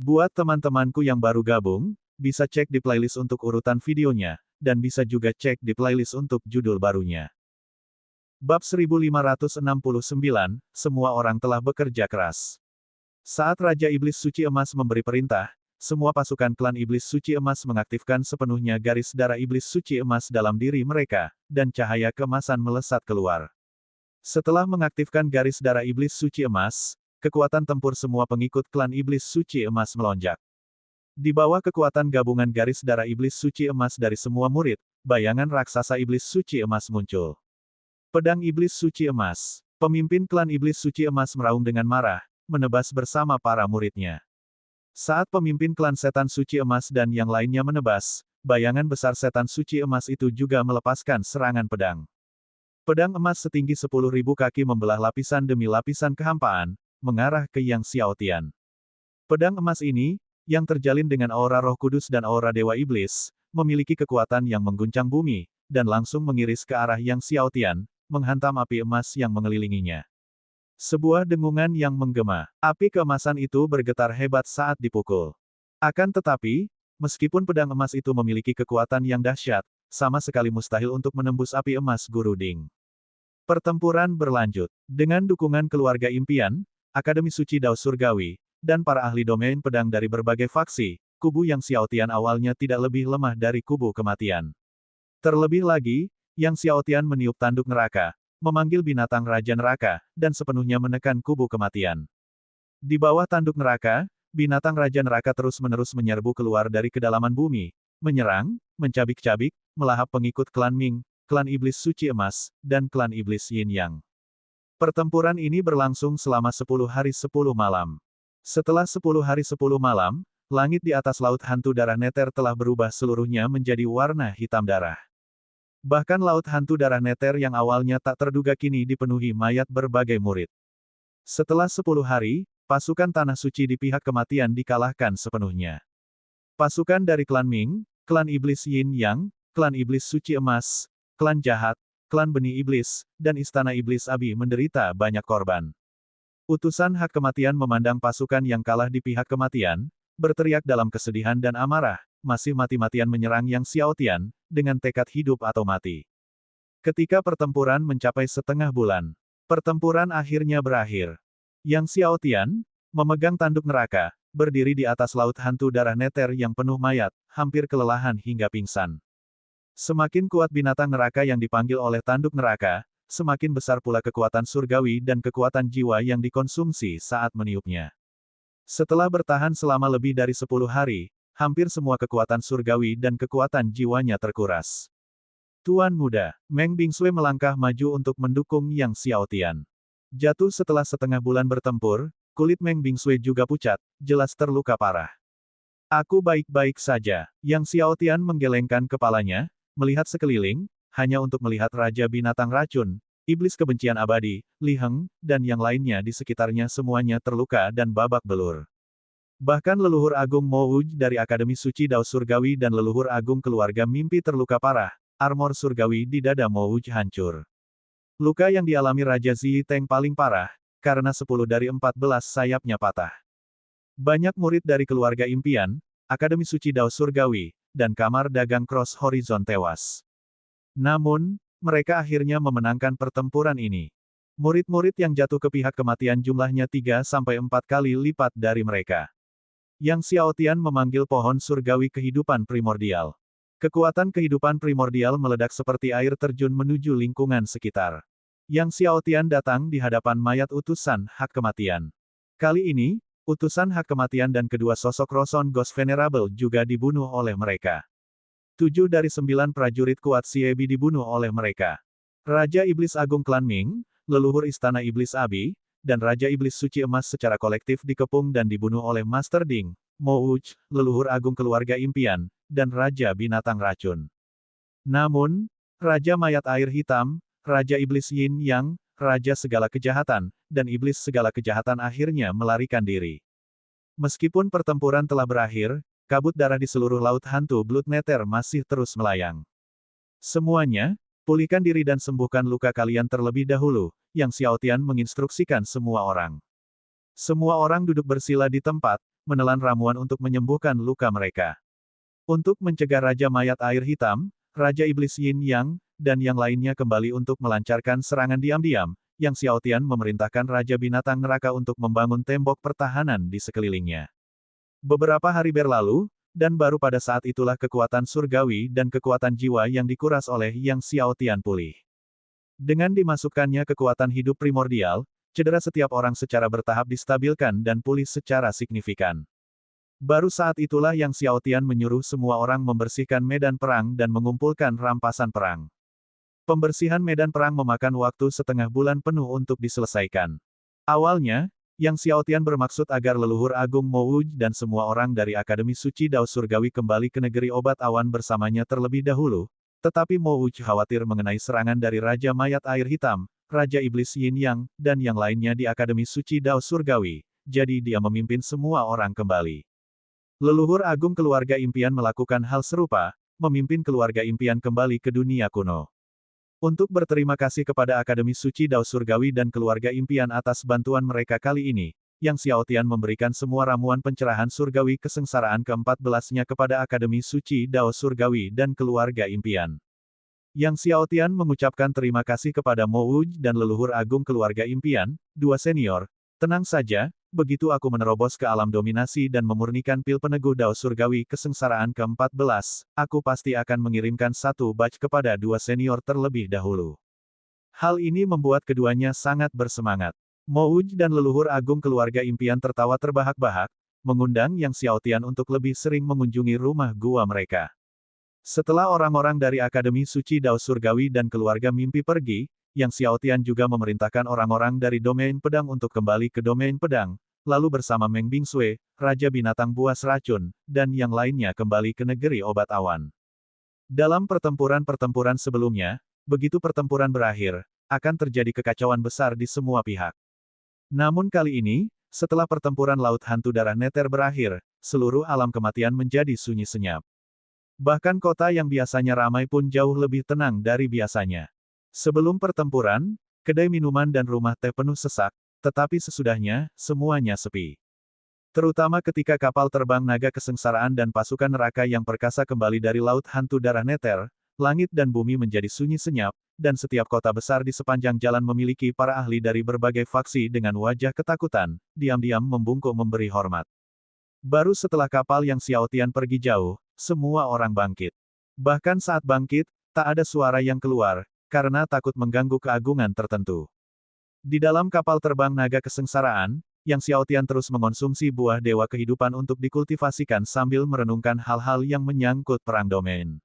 Buat teman-temanku yang baru gabung, bisa cek di playlist untuk urutan videonya, dan bisa juga cek di playlist untuk judul barunya. Bab 1569, semua orang telah bekerja keras. Saat Raja Iblis Suci Emas memberi perintah, semua pasukan klan Iblis Suci Emas mengaktifkan sepenuhnya garis darah Iblis Suci Emas dalam diri mereka, dan cahaya keemasan melesat keluar. Setelah mengaktifkan garis darah Iblis Suci Emas, kekuatan tempur semua pengikut klan Iblis Suci Emas melonjak. Di bawah kekuatan gabungan garis darah Iblis Suci Emas dari semua murid, bayangan raksasa Iblis Suci Emas muncul. Pedang Iblis Suci Emas. Pemimpin klan Iblis Suci Emas meraung dengan marah, menebas bersama para muridnya. Saat pemimpin klan Setan Suci Emas dan yang lainnya menebas, bayangan besar Setan Suci Emas itu juga melepaskan serangan pedang. Pedang emas setinggi 10.000 kaki membelah lapisan demi lapisan kehampaan, mengarah ke Yang Xiaotian. Pedang emas ini, yang terjalin dengan aura Roh Kudus dan aura Dewa Iblis, memiliki kekuatan yang mengguncang bumi, dan langsung mengiris ke arah Yang Xiaotian, menghantam api emas yang mengelilinginya. Sebuah dengungan yang menggema. Api keemasan itu bergetar hebat saat dipukul. Akan tetapi, meskipun pedang emas itu memiliki kekuatan yang dahsyat, sama sekali mustahil untuk menembus api emas Guru Ding. Pertempuran berlanjut. Dengan dukungan keluarga impian, Akademi Suci Dao Surgawi, dan para ahli domain pedang dari berbagai faksi, kubu Yang Xiaotian awalnya tidak lebih lemah dari kubu kematian. Terlebih lagi, Yang Xiaotian meniup tanduk neraka, memanggil binatang Raja Neraka, dan sepenuhnya menekan kubu kematian. Di bawah tanduk neraka, binatang Raja Neraka terus-menerus menyerbu keluar dari kedalaman bumi, menyerang, mencabik-cabik, melahap pengikut klan Ming, klan Iblis Suci Emas, dan klan Iblis Yin Yang. Pertempuran ini berlangsung selama 10 hari 10 malam. Setelah 10 hari 10 malam, langit di atas laut hantu darah Neter telah berubah seluruhnya menjadi warna hitam darah. Bahkan laut hantu darah Neter yang awalnya tak terduga kini dipenuhi mayat berbagai murid. Setelah 10 hari, pasukan Tanah Suci di pihak kematian dikalahkan sepenuhnya. Pasukan dari klan Ming, klan Iblis Yin Yang, klan Iblis Suci Emas, klan Jahat, klan Benih Iblis, dan Istana Iblis Abi menderita banyak korban. Utusan Hak Kematian memandang pasukan yang kalah di pihak kematian, berteriak dalam kesedihan dan amarah, masih mati-matian menyerang Yang Xiaotian, dengan tekad hidup atau mati. Ketika pertempuran mencapai setengah bulan, pertempuran akhirnya berakhir. Yang Xiaotian, memegang tanduk neraka, berdiri di atas laut hantu darah Neter yang penuh mayat, hampir kelelahan hingga pingsan. Semakin kuat binatang neraka yang dipanggil oleh tanduk neraka, semakin besar pula kekuatan surgawi dan kekuatan jiwa yang dikonsumsi saat meniupnya. Setelah bertahan selama lebih dari 10 hari, hampir semua kekuatan surgawi dan kekuatan jiwanya terkuras. Tuan Muda, Meng Bingsui melangkah maju untuk mendukung Yang Xiaotian. Jatuh setelah setengah bulan bertempur, kulit Meng Bingsui juga pucat, jelas terluka parah. Aku baik-baik saja. Yang Xiaotian menggelengkan kepalanya, melihat sekeliling, hanya untuk melihat Raja Binatang Racun, Iblis Kebencian Abadi, Li Heng, dan yang lainnya di sekitarnya semuanya terluka dan babak belur. Bahkan leluhur agung Mo Wuj dari Akademi Suci Dao Surgawi dan leluhur agung keluarga mimpi terluka parah, armor surgawi di dada Mo Wuj hancur. Luka yang dialami Raja Zi Teng paling parah, karena 10 dari 14 sayapnya patah. Banyak murid dari keluarga impian, Akademi Suci Dao Surgawi, dan Kamar Dagang Cross Horizon tewas. Namun, mereka akhirnya memenangkan pertempuran ini. Murid-murid yang jatuh ke pihak kematian jumlahnya 3-4 kali lipat dari mereka. Yang Xiaotian memanggil pohon surgawi kehidupan primordial. Kekuatan kehidupan primordial meledak seperti air terjun menuju lingkungan sekitar. Yang Xiaotian datang di hadapan mayat utusan Hak Kematian. Kali ini, utusan Hak Kematian dan kedua sosok Roson Ghost Venerable juga dibunuh oleh mereka. 7 dari 9 prajurit kuat Xiebi dibunuh oleh mereka. Raja Iblis Agung Klan Ming, leluhur Istana Iblis Abi, dan Raja Iblis Suci Emas secara kolektif dikepung dan dibunuh oleh Master Ding, Mo Wuj, leluhur agung keluarga impian, dan Raja Binatang Racun. Namun, Raja Mayat Air Hitam, Raja Iblis Yin Yang, Raja Segala Kejahatan, dan Iblis Segala Kejahatan akhirnya melarikan diri. Meskipun pertempuran telah berakhir, kabut darah di seluruh laut hantu Blood Nether masih terus melayang. Semuanya, pulihkan diri dan sembuhkan luka kalian terlebih dahulu, Yang Xiaotian menginstruksikan semua orang. Semua orang duduk bersila di tempat, menelan ramuan untuk menyembuhkan luka mereka. Untuk mencegah Raja Mayat Air Hitam, Raja Iblis Yin Yang, dan yang lainnya kembali untuk melancarkan serangan diam-diam, Yang Xiaotian memerintahkan Raja Binatang Neraka untuk membangun tembok pertahanan di sekelilingnya. Beberapa hari berlalu, dan baru pada saat itulah kekuatan surgawi dan kekuatan jiwa yang dikuras oleh Yang Xiaotian pulih. Dengan dimasukkannya kekuatan hidup primordial, cedera setiap orang secara bertahap distabilkan dan pulih secara signifikan. Baru saat itulah Yang Xiaotian menyuruh semua orang membersihkan medan perang dan mengumpulkan rampasan perang. Pembersihan medan perang memakan waktu setengah bulan penuh untuk diselesaikan. Awalnya, Yang Xiaotian bermaksud agar leluhur agung Mo Wuj dan semua orang dari Akademi Suci Dao Surgawi kembali ke negeri obat awan bersamanya terlebih dahulu, tetapi Mo Wuj khawatir mengenai serangan dari Raja Mayat Air Hitam, Raja Iblis Yin Yang, dan yang lainnya di Akademi Suci Dao Surgawi, jadi dia memimpin semua orang kembali. Leluhur agung keluarga impian melakukan hal serupa, memimpin keluarga impian kembali ke dunia kuno. Untuk berterima kasih kepada Akademi Suci Dao Surgawi dan keluarga impian atas bantuan mereka kali ini, Yang Xiaotian memberikan semua ramuan pencerahan surgawi kesengsaraan ke-14-nya kepada Akademi Suci Dao Surgawi dan keluarga impian. Yang Xiaotian mengucapkan terima kasih kepada Mo Wuj dan leluhur agung keluarga impian, dua senior. Tenang saja, begitu aku menerobos ke alam dominasi dan memurnikan pil peneguh Dao Surgawi kesengsaraan ke-14, aku pasti akan mengirimkan satu batch kepada dua senior terlebih dahulu. Hal ini membuat keduanya sangat bersemangat. Mo Wuj dan leluhur agung keluarga impian tertawa terbahak-bahak, mengundang Yang Xiaotian untuk lebih sering mengunjungi rumah gua mereka. Setelah orang-orang dari Akademi Suci Dao Surgawi dan keluarga mimpi pergi, Yang Xiaotian juga memerintahkan orang-orang dari domain pedang untuk kembali ke domain pedang, lalu bersama Meng Bingsui, Raja Binatang Buas Racun, dan yang lainnya kembali ke negeri obat awan. Dalam pertempuran-pertempuran sebelumnya, begitu pertempuran berakhir, akan terjadi kekacauan besar di semua pihak. Namun kali ini, setelah pertempuran Laut Hantu Darah Neter berakhir, seluruh alam kematian menjadi sunyi senyap. Bahkan kota yang biasanya ramai pun jauh lebih tenang dari biasanya. Sebelum pertempuran, kedai minuman dan rumah teh penuh sesak, tetapi sesudahnya, semuanya sepi. Terutama ketika kapal terbang naga kesengsaraan dan pasukan neraka yang perkasa kembali dari Laut Hantu Darah Neter, langit dan bumi menjadi sunyi senyap, dan setiap kota besar di sepanjang jalan memiliki para ahli dari berbagai faksi dengan wajah ketakutan, diam-diam membungkuk memberi hormat. Baru setelah kapal Yang Xiaotian pergi jauh, semua orang bangkit. Bahkan saat bangkit, tak ada suara yang keluar, karena takut mengganggu keagungan tertentu. Di dalam kapal terbang naga kesengsaraan, Yang Xiaotian terus mengonsumsi buah dewa kehidupan untuk dikultivasikan sambil merenungkan hal-hal yang menyangkut perang domain.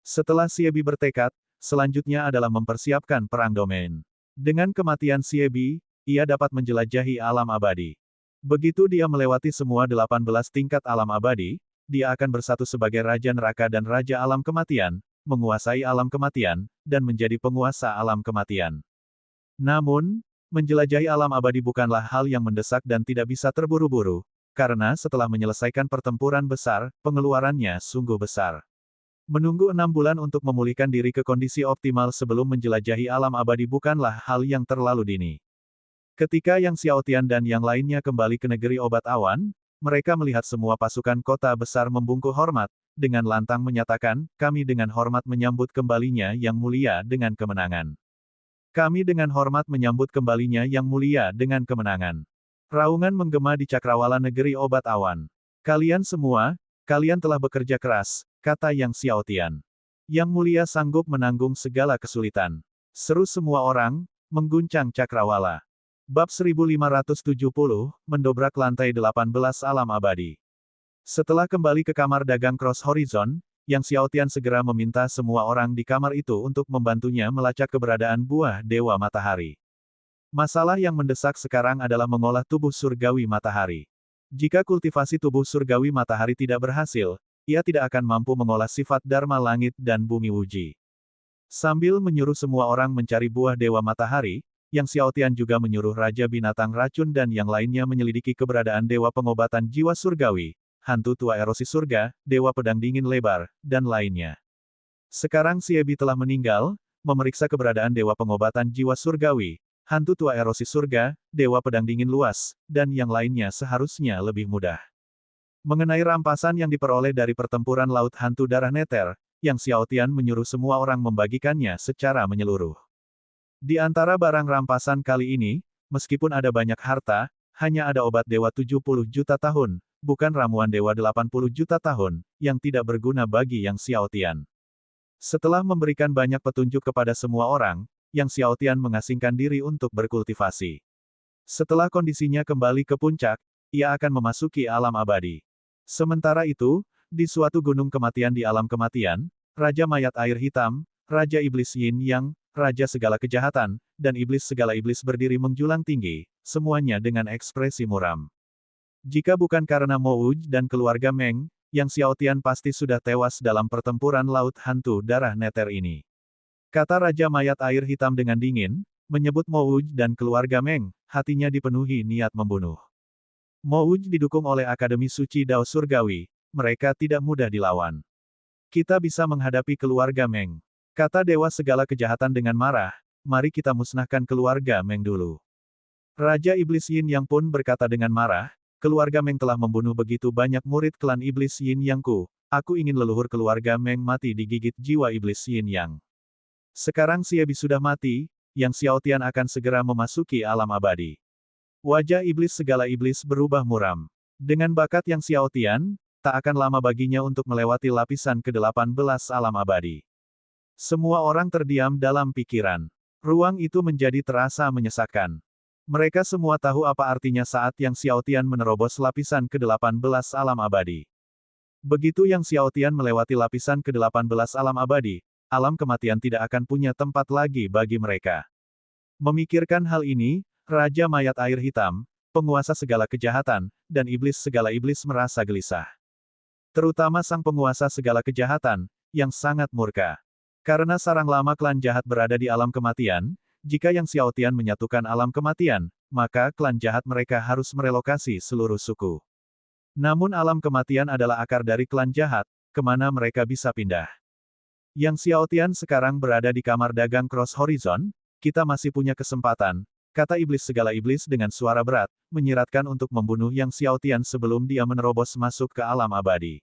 Setelah Xiebi bertekad, selanjutnya adalah mempersiapkan perang domain. Dengan kematian Xiebi, ia dapat menjelajahi alam abadi. Begitu dia melewati semua 18 tingkat alam abadi, dia akan bersatu sebagai Raja Neraka dan Raja Alam Kematian, menguasai alam kematian, dan menjadi penguasa alam kematian. Namun, menjelajahi alam abadi bukanlah hal yang mendesak dan tidak bisa terburu-buru, karena setelah menyelesaikan pertempuran besar, pengeluarannya sungguh besar. Menunggu 6 bulan untuk memulihkan diri ke kondisi optimal sebelum menjelajahi alam abadi bukanlah hal yang terlalu dini. Ketika Yang Xiaotian dan yang lainnya kembali ke negeri obat awan, mereka melihat semua pasukan kota besar membungkuk hormat, dengan lantang menyatakan, kami dengan hormat menyambut kembalinya Yang Mulia dengan kemenangan. Kami dengan hormat menyambut kembalinya Yang Mulia dengan kemenangan. Raungan menggema di cakrawala negeri obat awan. Kalian semua, kalian telah bekerja keras, kata Yang Xiaotian. Yang Mulia sanggup menanggung segala kesulitan. Seru semua orang, mengguncang cakrawala. Bab 1570, mendobrak lantai 18 alam abadi. Setelah kembali ke kamar dagang Cross Horizon, Yang Xiaotian segera meminta semua orang di kamar itu untuk membantunya melacak keberadaan buah Dewa Matahari. Masalah yang mendesak sekarang adalah mengolah tubuh surgawi matahari. Jika kultivasi tubuh surgawi matahari tidak berhasil, ia tidak akan mampu mengolah sifat Dharma langit dan bumi Wuji. Sambil menyuruh semua orang mencari buah Dewa Matahari, Yang Xiaotian juga menyuruh Raja Binatang Racun dan yang lainnya menyelidiki keberadaan Dewa Pengobatan Jiwa Surgawi, Hantu Tua Erosi Surga, Dewa Pedang Dingin Lebar, dan lainnya. Sekarang Xiebi telah meninggal, memeriksa keberadaan Dewa Pengobatan Jiwa Surgawi, Hantu Tua Erosi Surga, Dewa Pedang Dingin Luas, dan yang lainnya seharusnya lebih mudah. Mengenai rampasan yang diperoleh dari pertempuran Laut Hantu Darah Neter, Yang Xiaotian menyuruh semua orang membagikannya secara menyeluruh. Di antara barang rampasan kali ini, meskipun ada banyak harta, hanya ada obat dewa 70 juta tahun, bukan ramuan dewa 80 juta tahun, yang tidak berguna bagi Yang Xiaotian. Setelah memberikan banyak petunjuk kepada semua orang, Yang Xiaotian mengasingkan diri untuk berkultivasi. Setelah kondisinya kembali ke puncak, ia akan memasuki alam abadi. Sementara itu, di suatu gunung kematian di alam kematian, Raja Mayat Air Hitam, Raja Iblis Yin Yang, Raja Segala Kejahatan, dan Iblis Segala Iblis berdiri menjulang tinggi, semuanya dengan ekspresi muram. Jika bukan karena Mo Wuj dan keluarga Meng, Yang Xiaotian pasti sudah tewas dalam pertempuran Laut Hantu Darah Neter ini. Kata Raja Mayat Air Hitam dengan dingin, menyebut Mo Wuj dan keluarga Meng, hatinya dipenuhi niat membunuh. Mo Wuj didukung oleh Akademi Suci Dao Surgawi, mereka tidak mudah dilawan. Kita bisa menghadapi keluarga Meng. Kata Dewa Segala Kejahatan dengan marah, mari kita musnahkan keluarga Meng dulu. Raja Iblis Yin Yang pun berkata dengan marah, keluarga Meng telah membunuh begitu banyak murid klan Iblis Yin Yang-ku, aku ingin leluhur keluarga Meng mati digigit jiwa Iblis Yin Yang. Sekarang Xiebi sudah mati, Yang Xiaotian akan segera memasuki alam abadi. Wajah iblis segala iblis berubah muram. Dengan bakat Yang Xiaotian, tak akan lama baginya untuk melewati lapisan ke-18 alam abadi. Semua orang terdiam dalam pikiran. Ruang itu menjadi terasa menyesakkan. Mereka semua tahu apa artinya saat Yang Xiaotian menerobos lapisan ke-18 alam abadi. Begitu Yang Xiaotian melewati lapisan ke-18 alam abadi, alam kematian tidak akan punya tempat lagi bagi mereka. Memikirkan hal ini, Raja Mayat Air Hitam, penguasa segala kejahatan, dan iblis segala iblis merasa gelisah. Terutama sang penguasa segala kejahatan, yang sangat murka. Karena sarang lama klan jahat berada di alam kematian, jika Yang Xiaotian menyatukan alam kematian, maka klan jahat mereka harus merelokasi seluruh suku. Namun alam kematian adalah akar dari klan jahat, kemana mereka bisa pindah. Yang Xiaotian sekarang berada di kamar dagang Cross Horizon, kita masih punya kesempatan, kata iblis segala iblis dengan suara berat, menyiratkan untuk membunuh Yang Xiaotian sebelum dia menerobos masuk ke alam abadi.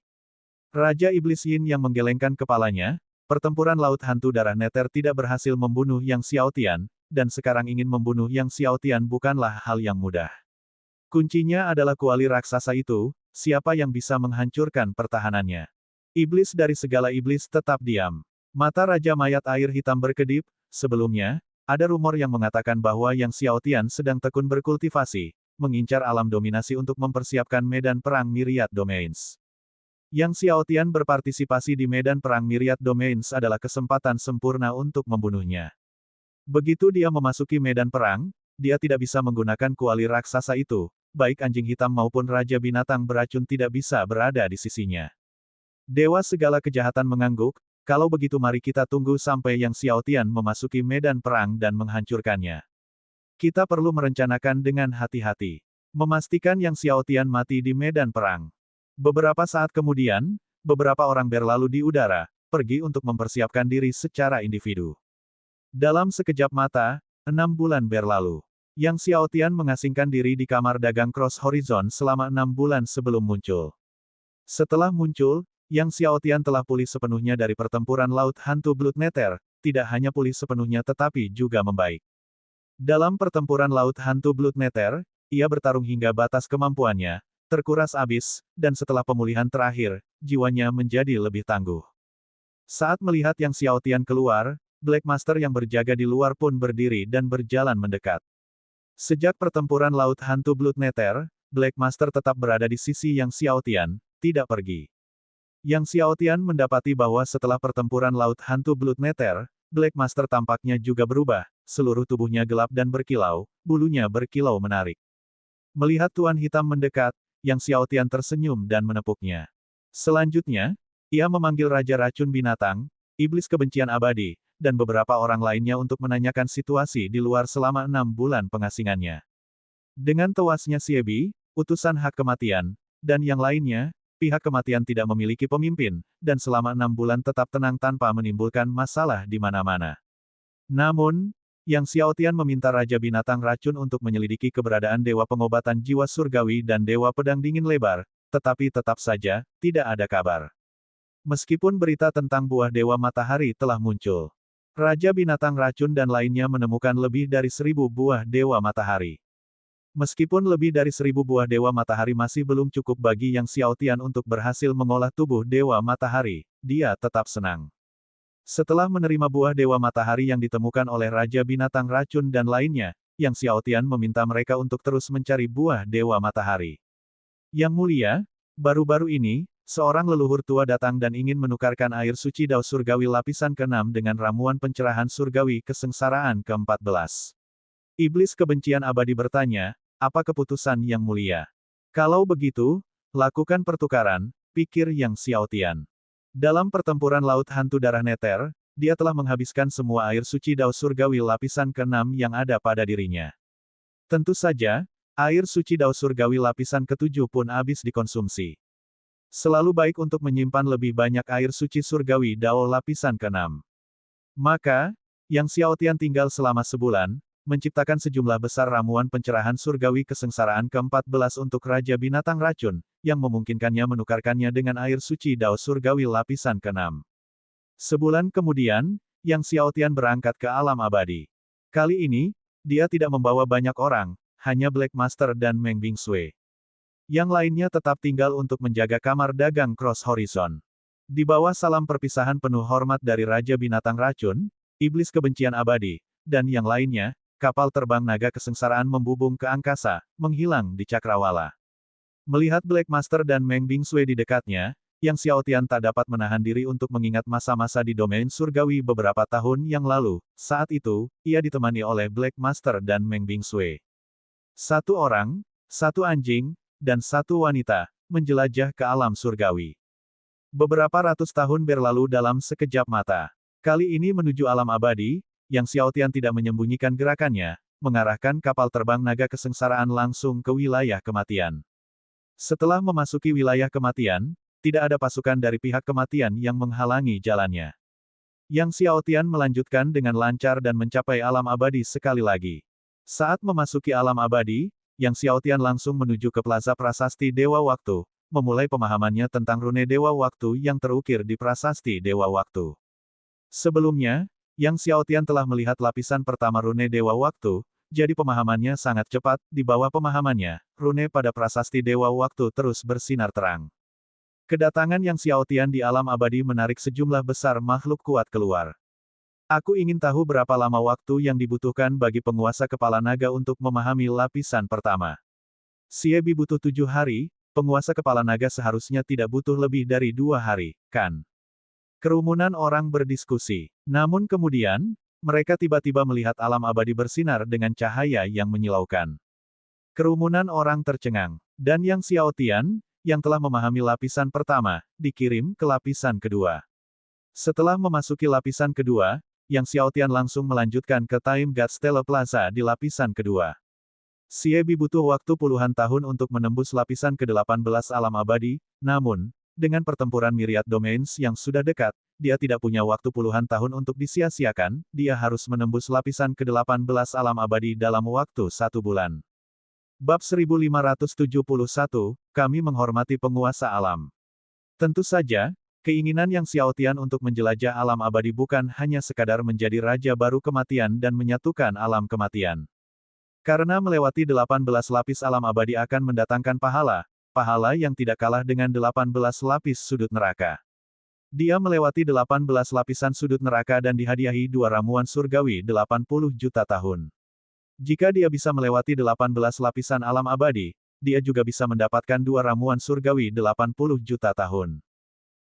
Raja Iblis Yin yang menggelengkan kepalanya, pertempuran Laut Hantu Darah Neter tidak berhasil membunuh Yang Xiaotian, dan sekarang ingin membunuh Yang Xiaotian bukanlah hal yang mudah. Kuncinya adalah kuali raksasa itu, siapa yang bisa menghancurkan pertahanannya. Iblis dari segala iblis tetap diam. Mata Raja Mayat Air Hitam berkedip, sebelumnya, ada rumor yang mengatakan bahwa Yang Xiaotian sedang tekun berkultivasi, mengincar alam dominasi untuk mempersiapkan medan perang Myriad Domains. Yang Xiaotian berpartisipasi di medan perang Myriad Domains adalah kesempatan sempurna untuk membunuhnya. Begitu dia memasuki medan perang, dia tidak bisa menggunakan kuali raksasa itu, baik anjing hitam maupun raja binatang beracun tidak bisa berada di sisinya. Dewa segala kejahatan mengangguk, kalau begitu mari kita tunggu sampai Yang Xiaotian memasuki medan perang dan menghancurkannya. Kita perlu merencanakan dengan hati-hati. Memastikan Yang Xiaotian mati di medan perang. Beberapa saat kemudian, beberapa orang berlalu di udara, pergi untuk mempersiapkan diri secara individu. Dalam sekejap mata, 6 bulan berlalu. Yang Xiaotian mengasingkan diri di kamar dagang Cross Horizon selama 6 bulan sebelum muncul. Setelah muncul, Yang Xiaotian telah pulih sepenuhnya dari pertempuran Laut Hantu Blood Neter, tidak hanya pulih sepenuhnya tetapi juga membaik. Dalam pertempuran Laut Hantu Blood Neter, ia bertarung hingga batas kemampuannya, terkuras abis, dan setelah pemulihan terakhir, jiwanya menjadi lebih tangguh. Saat melihat Yang Xiaotian keluar, Black Master yang berjaga di luar pun berdiri dan berjalan mendekat. Sejak pertempuran Laut Hantu Blood Neter, Black Master tetap berada di sisi Yang Xiaotian, tidak pergi. Yang Xiaotian mendapati bahwa setelah pertempuran Laut Hantu Blood Neter, Black Master tampaknya juga berubah, seluruh tubuhnya gelap dan berkilau, bulunya berkilau menarik. Melihat Tuan Hitam mendekat, Yang Xiaotian tersenyum dan menepuknya. Selanjutnya, ia memanggil Raja Racun Binatang, Iblis Kebencian Abadi, dan beberapa orang lainnya untuk menanyakan situasi di luar selama 6 bulan pengasingannya. Dengan tewasnya Xiebi, utusan hak kematian, dan yang lainnya, pihak kematian tidak memiliki pemimpin, dan selama 6 bulan tetap tenang tanpa menimbulkan masalah di mana-mana. Namun, Yang Xiaotian meminta Raja Binatang Racun untuk menyelidiki keberadaan Dewa Pengobatan Jiwa Surgawi dan Dewa Pedang Dingin Lebar, tetapi tetap saja, tidak ada kabar. Meskipun berita tentang buah Dewa Matahari telah muncul, Raja Binatang Racun dan lainnya menemukan lebih dari 1000 buah Dewa Matahari. Meskipun lebih dari 1000 buah Dewa Matahari masih belum cukup bagi Yang Xiaotian untuk berhasil mengolah tubuh Dewa Matahari, dia tetap senang. Setelah menerima buah Dewa Matahari yang ditemukan oleh Raja Binatang Racun dan lainnya, Yang Xiaotian meminta mereka untuk terus mencari buah Dewa Matahari. Yang mulia, baru-baru ini, seorang leluhur tua datang dan ingin menukarkan air suci Dao Surgawi lapisan ke-6 dengan ramuan pencerahan surgawi kesengsaraan ke-14. Iblis kebencian abadi bertanya, apa keputusan Yang mulia? Kalau begitu, lakukan pertukaran, pikir Yang Xiaotian. Dalam pertempuran Laut Hantu Darah Neter, dia telah menghabiskan semua air suci Dao Surgawi lapisan ke-6 yang ada pada dirinya. Tentu saja, air suci Dao Surgawi lapisan ke-7 pun habis dikonsumsi. Selalu baik untuk menyimpan lebih banyak air suci surgawi Dao lapisan ke-6. Maka, Yang Xiaotian tinggal selama sebulan, menciptakan sejumlah besar ramuan pencerahan surgawi kesengsaraan ke-14 untuk Raja Binatang Racun, yang memungkinkannya menukarkannya dengan air suci Dao surgawi lapisan ke-6. Sebulan kemudian, Yang Xiaotian berangkat ke alam abadi. Kali ini, dia tidak membawa banyak orang, hanya Black Master dan Meng Bingsui. Yang lainnya tetap tinggal untuk menjaga kamar dagang Cross Horizon. Di bawah salam perpisahan penuh hormat dari Raja Binatang Racun, Iblis Kebencian Abadi, dan yang lainnya, kapal terbang naga kesengsaraan membubung ke angkasa, menghilang di cakrawala. Melihat Black Master dan Meng Bingsui di dekatnya, Yang Xiaotian tak dapat menahan diri untuk mengingat masa-masa di domain surgawi beberapa tahun yang lalu. Saat itu, ia ditemani oleh Black Master dan Meng Bingsui. Satu orang, satu anjing, dan satu wanita, menjelajah ke alam surgawi. Beberapa ratus tahun berlalu dalam sekejap mata. Kali ini menuju alam abadi, Yang Xiaotian tidak menyembunyikan gerakannya, mengarahkan kapal terbang naga kesengsaraan langsung ke wilayah kematian. Setelah memasuki wilayah kematian, tidak ada pasukan dari pihak kematian yang menghalangi jalannya. Yang Xiaotian melanjutkan dengan lancar dan mencapai alam abadi sekali lagi. Saat memasuki alam abadi, Yang Xiaotian langsung menuju ke Plaza Prasasti Dewa Waktu, memulai pemahamannya tentang rune Dewa Waktu yang terukir di Prasasti Dewa Waktu. Sebelumnya, Yang Xiaotian telah melihat lapisan pertama rune Dewa Waktu, jadi pemahamannya sangat cepat. Di bawah pemahamannya, rune pada Prasasti Dewa Waktu terus bersinar terang. Kedatangan Yang Xiaotian di alam abadi menarik sejumlah besar makhluk kuat keluar. Aku ingin tahu berapa lama waktu yang dibutuhkan bagi penguasa kepala naga untuk memahami lapisan pertama. Xiebi butuh 7 hari, penguasa kepala naga seharusnya tidak butuh lebih dari 2 hari, kan? Kerumunan orang berdiskusi. Namun kemudian, mereka tiba-tiba melihat alam abadi bersinar dengan cahaya yang menyilaukan. Kerumunan orang tercengang. Dan Yang Xiaotian, yang telah memahami lapisan pertama, dikirim ke lapisan kedua. Setelah memasuki lapisan kedua, Yang Xiaotian langsung melanjutkan ke Time God Stella Plaza di lapisan kedua. Xiebi butuh waktu puluhan tahun untuk menembus lapisan ke-18 alam abadi, namun, dengan pertempuran Myriad Domains yang sudah dekat, dia tidak punya waktu puluhan tahun untuk disia-siakan, dia harus menembus lapisan ke-18 alam abadi dalam waktu 1 bulan. Bab 1571, kami menghormati penguasa alam. Tentu saja, keinginan Yang Xiaotian untuk menjelajah alam abadi bukan hanya sekadar menjadi raja baru kematian dan menyatukan alam kematian. Karena melewati 18 lapis alam abadi akan mendatangkan pahala, pahala yang tidak kalah dengan 18 lapis sudut neraka. Dia melewati 18 lapisan sudut neraka dan dihadiahi 2 ramuan surgawi 80 juta tahun. Jika dia bisa melewati 18 lapisan alam abadi, dia juga bisa mendapatkan 2 ramuan surgawi 80 juta tahun.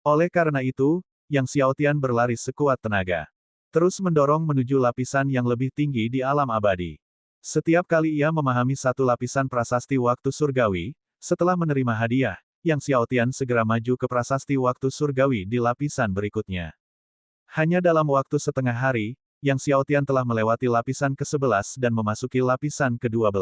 Oleh karena itu, Yang Xiaotian berlari sekuat tenaga. Terus mendorong menuju lapisan yang lebih tinggi di alam abadi. Setiap kali ia memahami satu lapisan prasasti waktu surgawi, setelah menerima hadiah, Yang Xiaotian segera maju ke prasasti waktu surgawi di lapisan berikutnya. Hanya dalam waktu setengah hari, Yang Xiaotian telah melewati lapisan ke-11 dan memasuki lapisan ke-12.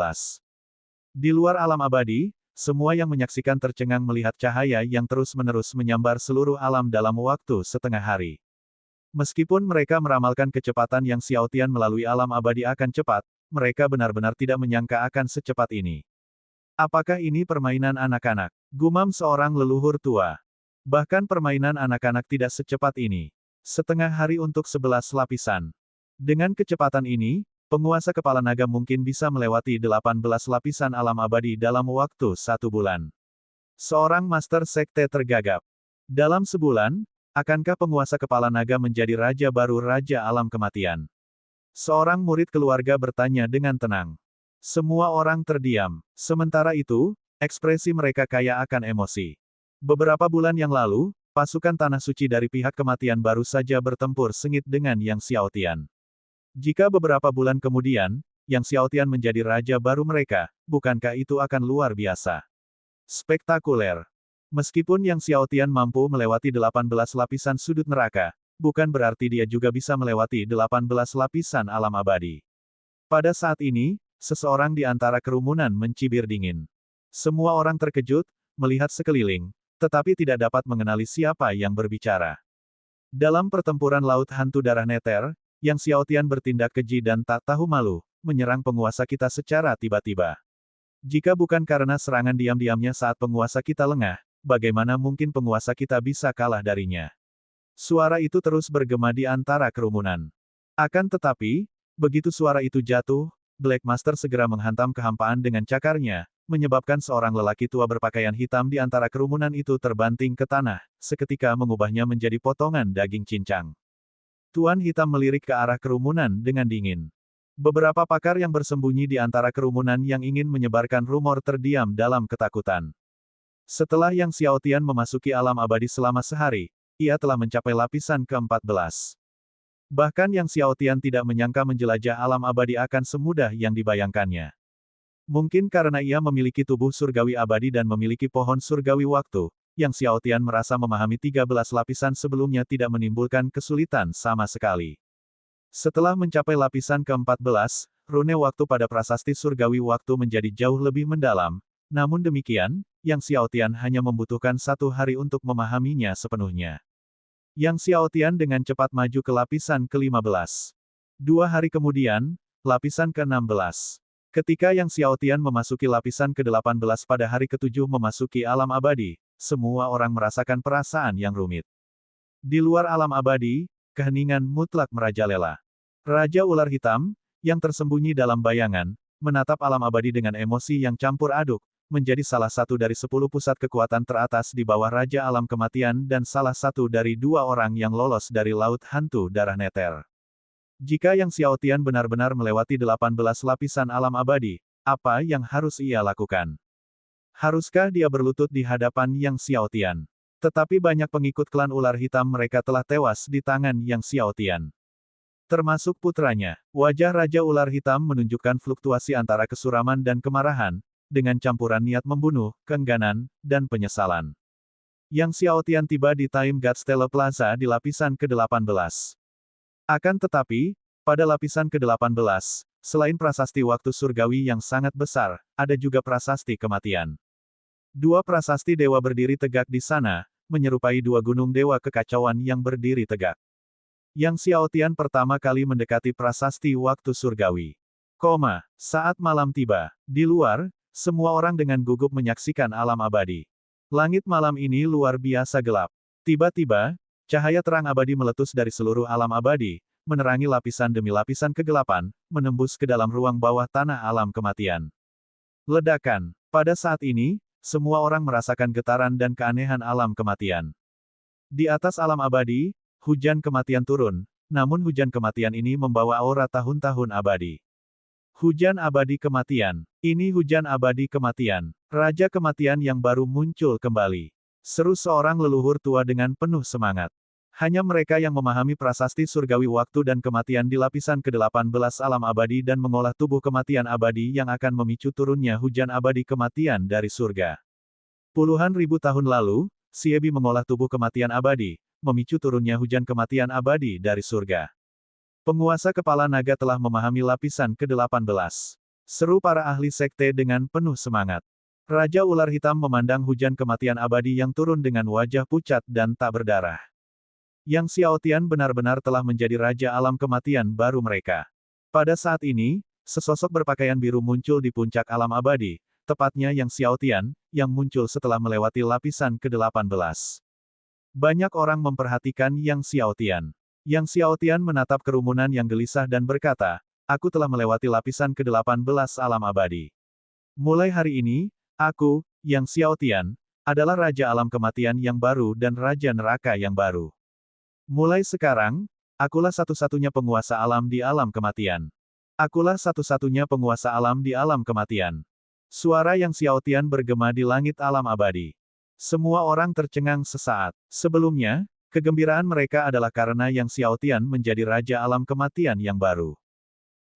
Di luar alam abadi, semua yang menyaksikan tercengang melihat cahaya yang terus-menerus menyambar seluruh alam dalam waktu setengah hari. Meskipun mereka meramalkan kecepatan Yang Xiaotian melalui alam abadi akan cepat, mereka benar-benar tidak menyangka akan secepat ini. Apakah ini permainan anak-anak? Gumam seorang leluhur tua. Bahkan permainan anak-anak tidak secepat ini. Setengah hari untuk 11 lapisan. Dengan kecepatan ini, penguasa kepala naga mungkin bisa melewati 18 lapisan alam abadi dalam waktu 1 bulan. Seorang master sekte tergagap. Dalam sebulan, akankah penguasa kepala naga menjadi raja baru raja alam kematian? Seorang murid keluarga bertanya dengan tenang. Semua orang terdiam. Sementara itu, ekspresi mereka kaya akan emosi. Beberapa bulan yang lalu, pasukan Tanah Suci dari pihak kematian baru saja bertempur sengit dengan Yang Xiaotian. Jika beberapa bulan kemudian, Yang Xiaotian menjadi raja baru mereka, bukankah itu akan luar biasa? Spektakuler. Meskipun Yang Xiaotian mampu melewati 18 lapisan sudut neraka, bukan berarti dia juga bisa melewati 18 lapisan alam abadi. Pada saat ini, seseorang di antara kerumunan mencibir dingin. Semua orang terkejut, melihat sekeliling, tetapi tidak dapat mengenali siapa yang berbicara. Dalam pertempuran Laut Hantu Darah Neter, Yang Xiaotian bertindak keji dan tak tahu malu, menyerang penguasa kita secara tiba-tiba. Jika bukan karena serangan diam-diamnya saat penguasa kita lengah, bagaimana mungkin penguasa kita bisa kalah darinya? Suara itu terus bergema di antara kerumunan. Akan tetapi, begitu suara itu jatuh, Black Master segera menghantam kehampaan dengan cakarnya, menyebabkan seorang lelaki tua berpakaian hitam di antara kerumunan itu terbanting ke tanah, seketika mengubahnya menjadi potongan daging cincang. Tuan Hitam melirik ke arah kerumunan dengan dingin. Beberapa pakar yang bersembunyi di antara kerumunan yang ingin menyebarkan rumor terdiam dalam ketakutan. Setelah Yang Xiaotian memasuki alam abadi selama sehari, ia telah mencapai lapisan ke-14. Bahkan Yang Xiaotian tidak menyangka menjelajah alam abadi akan semudah yang dibayangkannya. Mungkin karena ia memiliki tubuh surgawi abadi dan memiliki pohon surgawi waktu, Yang Xiaotian merasa memahami 13 lapisan sebelumnya tidak menimbulkan kesulitan sama sekali. Setelah mencapai lapisan ke-14, rune waktu pada prasasti surgawi waktu menjadi jauh lebih mendalam, namun demikian, Yang Xiaotian hanya membutuhkan 1 hari untuk memahaminya sepenuhnya. Yang Xiaotian dengan cepat maju ke lapisan ke-15. 2 hari kemudian, lapisan ke-16. Ketika Yang Xiaotian memasuki lapisan ke-18 pada hari ke-7 memasuki alam abadi, semua orang merasakan perasaan yang rumit. Di luar alam abadi, keheningan mutlak merajalela. Raja Ular Hitam, yang tersembunyi dalam bayangan, menatap alam abadi dengan emosi yang campur aduk, menjadi salah satu dari 10 pusat kekuatan teratas di bawah Raja Alam Kematian dan salah satu dari 2 orang yang lolos dari Laut Hantu Darah Neter. Jika Yang Xiaotian benar-benar melewati 18 lapisan alam abadi, apa yang harus ia lakukan? Haruskah dia berlutut di hadapan Yang Xiaotian? Tetapi banyak pengikut klan ular hitam mereka telah tewas di tangan Yang Xiaotian. Termasuk putranya. Wajah Raja Ular Hitam menunjukkan fluktuasi antara kesuraman dan kemarahan, dengan campuran niat membunuh, keengganan, dan penyesalan. Yang Xiaotian tiba di Time God Stele Plaza di lapisan ke-18. Akan tetapi, pada lapisan ke-18, selain prasasti waktu surgawi yang sangat besar, ada juga prasasti kematian. 2 prasasti dewa berdiri tegak di sana, menyerupai 2 gunung dewa kekacauan yang berdiri tegak. Yang Xiaotian pertama kali mendekati prasasti waktu surgawi. Saat malam tiba, di luar, semua orang dengan gugup menyaksikan alam abadi. Langit malam ini luar biasa gelap. Tiba-tiba, cahaya terang abadi meletus dari seluruh alam abadi, menerangi lapisan demi lapisan kegelapan, menembus ke dalam ruang bawah tanah alam kematian. Ledakan. Pada saat ini, semua orang merasakan getaran dan keanehan alam kematian. Di atas alam abadi, hujan kematian turun, namun hujan kematian ini membawa aura tahun-tahun abadi. Hujan abadi kematian. Ini hujan abadi kematian. Raja kematian yang baru muncul kembali. Seru seorang leluhur tua dengan penuh semangat. Hanya mereka yang memahami prasasti surgawi waktu dan kematian di lapisan ke-18 alam abadi dan mengolah tubuh kematian abadi yang akan memicu turunnya hujan abadi kematian dari surga. Puluhan ribu tahun lalu, Xiebi mengolah tubuh kematian abadi, memicu turunnya hujan kematian abadi dari surga. Penguasa kepala naga telah memahami lapisan ke-18. Seru para ahli sekte dengan penuh semangat. Raja Ular Hitam memandang hujan kematian abadi yang turun dengan wajah pucat dan tak berdarah. Yang Xiaotian benar-benar telah menjadi Raja Alam Kematian baru mereka. Pada saat ini, sesosok berpakaian biru muncul di puncak alam abadi, tepatnya Yang Xiaotian, yang muncul setelah melewati lapisan ke-18. Banyak orang memperhatikan Yang Xiaotian. Yang Xiaotian menatap kerumunan yang gelisah dan berkata, aku telah melewati lapisan ke-18 alam abadi. Mulai hari ini, aku, Yang Xiaotian, adalah Raja Alam Kematian yang baru dan Raja Neraka yang baru. Mulai sekarang, akulah satu-satunya penguasa alam di alam kematian. Akulah satu-satunya penguasa alam di alam kematian. Suara Yang Xiaotian bergema di langit alam abadi. Semua orang tercengang sesaat. Sebelumnya, kegembiraan mereka adalah karena Yang Xiaotian menjadi Raja Alam Kematian yang baru.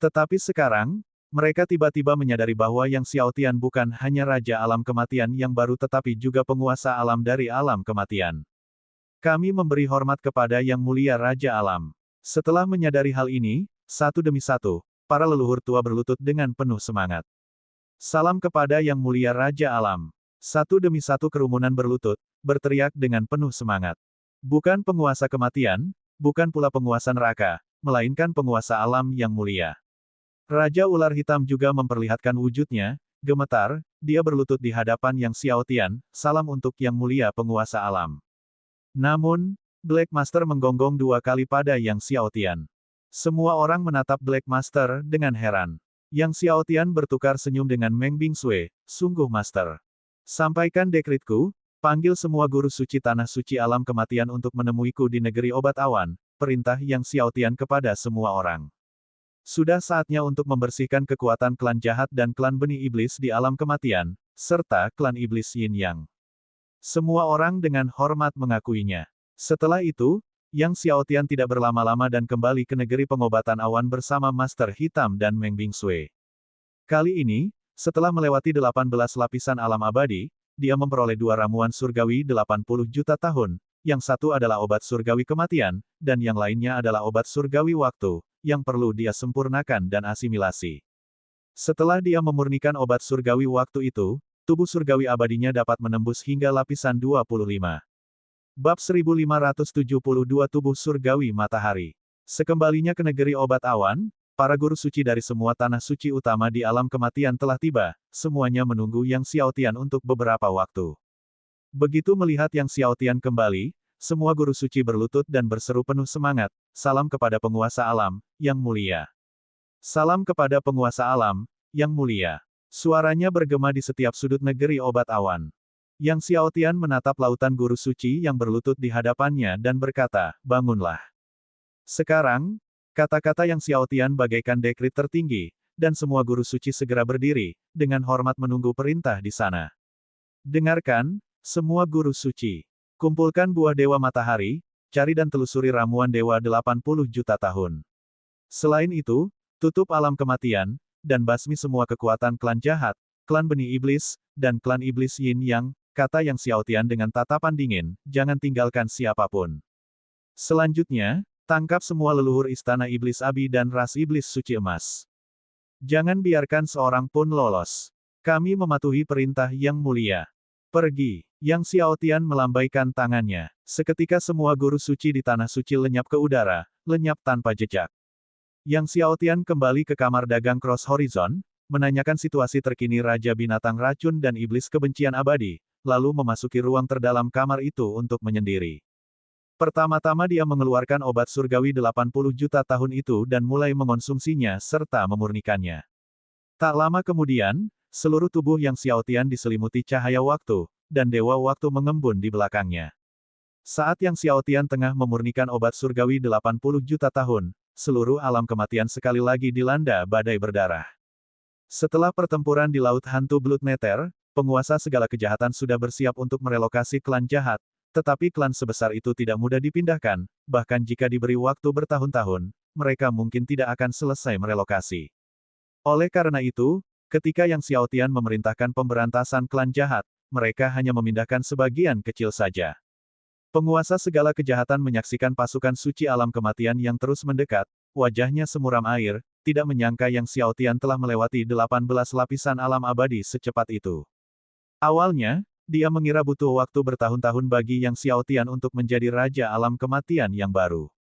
Tetapi sekarang, mereka tiba-tiba menyadari bahwa Yang Xiaotian bukan hanya Raja Alam Kematian yang baru tetapi juga penguasa alam dari alam kematian. Kami memberi hormat kepada Yang Mulia Raja Alam. Setelah menyadari hal ini, satu demi satu, para leluhur tua berlutut dengan penuh semangat. Salam kepada Yang Mulia Raja Alam. Satu demi satu kerumunan berlutut, berteriak dengan penuh semangat. Bukan penguasa kematian, bukan pula penguasa neraka, melainkan penguasa alam yang mulia. Raja Ular Hitam juga memperlihatkan wujudnya, gemetar, dia berlutut di hadapan Yang Xiaotian, salam untuk Yang Mulia Penguasa Alam. Namun, Black Master menggonggong 2 kali pada Yang Xiaotian. Semua orang menatap Black Master dengan heran. Yang Xiaotian bertukar senyum dengan Meng Bingsui, sungguh Master. Sampaikan dekritku, panggil semua guru suci tanah suci alam kematian untuk menemuiku di negeri obat awan, perintah Yang Xiaotian kepada semua orang. Sudah saatnya untuk membersihkan kekuatan klan jahat dan klan benih iblis di alam kematian, serta klan iblis Yin Yang. Semua orang dengan hormat mengakuinya. Setelah itu, Yang Xiaotian tidak berlama-lama dan kembali ke negeri pengobatan awan bersama Master Hitam dan Meng Bingsui. Kali ini, setelah melewati 18 lapisan alam abadi, dia memperoleh 2 ramuan surgawi 80 juta tahun, yang satu adalah obat surgawi kematian, dan yang lainnya adalah obat surgawi waktu, yang perlu dia sempurnakan dan asimilasi. Setelah dia memurnikan obat surgawi waktu itu, tubuh surgawi abadinya dapat menembus hingga lapisan 25. Bab 1572 Tubuh Surgawi Matahari. Sekembalinya ke negeri obat awan, para guru suci dari semua tanah suci utama di alam kematian telah tiba, semuanya menunggu Yang Xiaotian untuk beberapa waktu. Begitu melihat Yang Xiaotian kembali, semua guru suci berlutut dan berseru penuh semangat, salam kepada penguasa alam, yang mulia. Salam kepada penguasa alam, yang mulia. Suaranya bergema di setiap sudut negeri obat awan. Yang Xiaotian menatap lautan guru suci yang berlutut di hadapannya dan berkata, bangunlah. Sekarang, kata-kata Yang Xiaotian bagaikan dekrit tertinggi, dan semua guru suci segera berdiri, dengan hormat menunggu perintah di sana. Dengarkan, semua guru suci. Kumpulkan buah Dewa Matahari, cari dan telusuri ramuan Dewa 80 juta tahun. Selain itu, tutup alam kematian, dan basmi semua kekuatan klan jahat, klan benih iblis, dan klan iblis Yin Yang, kata Yang Xiaotian dengan tatapan dingin, jangan tinggalkan siapapun. Selanjutnya, tangkap semua leluhur istana iblis abi dan ras iblis suci emas. Jangan biarkan seorang pun lolos. Kami mematuhi perintah Yang Mulia. Pergi. Yang Xiaotian melambaikan tangannya. Seketika semua guru suci di tanah suci lenyap ke udara, lenyap tanpa jejak. Yang Xiaotian kembali ke kamar dagang Cross Horizon, menanyakan situasi terkini Raja Binatang Racun dan Iblis Kebencian Abadi, lalu memasuki ruang terdalam kamar itu untuk menyendiri. Pertama-tama dia mengeluarkan obat surgawi 80 juta tahun itu dan mulai mengonsumsinya serta memurnikannya. Tak lama kemudian, seluruh tubuh Yang Xiaotian diselimuti cahaya waktu, dan Dewa Waktu mengembun di belakangnya. Saat Yang Xiaotian tengah memurnikan obat surgawi 80 juta tahun, seluruh alam kematian sekali lagi dilanda badai berdarah. Setelah pertempuran di Laut Hantu Blood Nether, penguasa segala kejahatan sudah bersiap untuk merelokasi klan jahat, tetapi klan sebesar itu tidak mudah dipindahkan, bahkan jika diberi waktu bertahun-tahun, mereka mungkin tidak akan selesai merelokasi. Oleh karena itu, ketika Yang Xiaotian memerintahkan pemberantasan klan jahat, mereka hanya memindahkan sebagian kecil saja. Penguasa segala kejahatan menyaksikan pasukan suci alam kematian yang terus mendekat, wajahnya semuram air, tidak menyangka Yang Xiaotian telah melewati 18 lapisan alam abadi secepat itu. Awalnya, dia mengira butuh waktu bertahun-tahun bagi Yang Xiaotian untuk menjadi Raja Alam Kematian yang baru.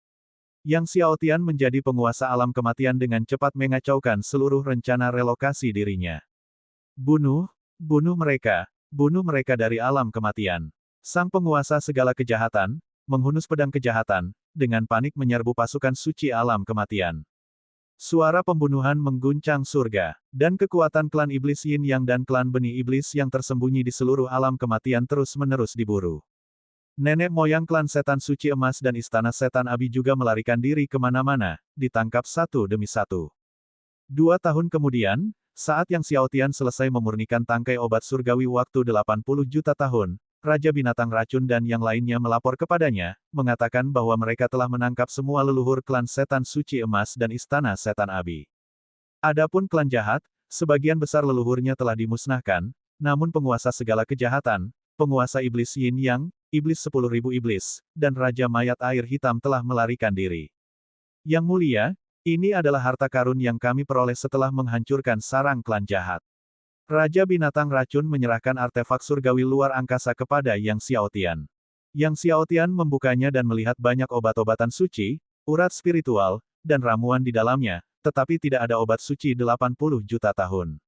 Yang Xiaotian menjadi penguasa alam kematian dengan cepat mengacaukan seluruh rencana relokasi dirinya. Bunuh, Bunuh mereka dari alam kematian. Sang penguasa segala kejahatan, menghunus pedang kejahatan, dengan panik menyerbu pasukan suci alam kematian. Suara pembunuhan mengguncang surga, dan kekuatan klan iblis Yin Yang dan klan benih iblis yang tersembunyi di seluruh alam kematian terus-menerus diburu. Nenek moyang klan setan suci emas dan istana setan api juga melarikan diri kemana-mana, ditangkap satu demi satu. 2 tahun kemudian, saat Yang Xiaotian selesai memurnikan tangkai obat surgawi waktu 80 juta tahun, Raja Binatang Racun dan yang lainnya melapor kepadanya, mengatakan bahwa mereka telah menangkap semua leluhur klan setan suci emas dan istana setan api. Adapun klan jahat, sebagian besar leluhurnya telah dimusnahkan, namun penguasa segala kejahatan, penguasa iblis Yin Yang, iblis 10.000 iblis, dan Raja Mayat Air Hitam telah melarikan diri. Yang mulia, ini adalah harta karun yang kami peroleh setelah menghancurkan sarang klan jahat. Raja Binatang Racun menyerahkan artefak surgawi luar angkasa kepada Yang Xiaotian. Yang Xiaotian membukanya dan melihat banyak obat-obatan suci, urat spiritual, dan ramuan di dalamnya, tetapi tidak ada obat suci 80 juta tahun.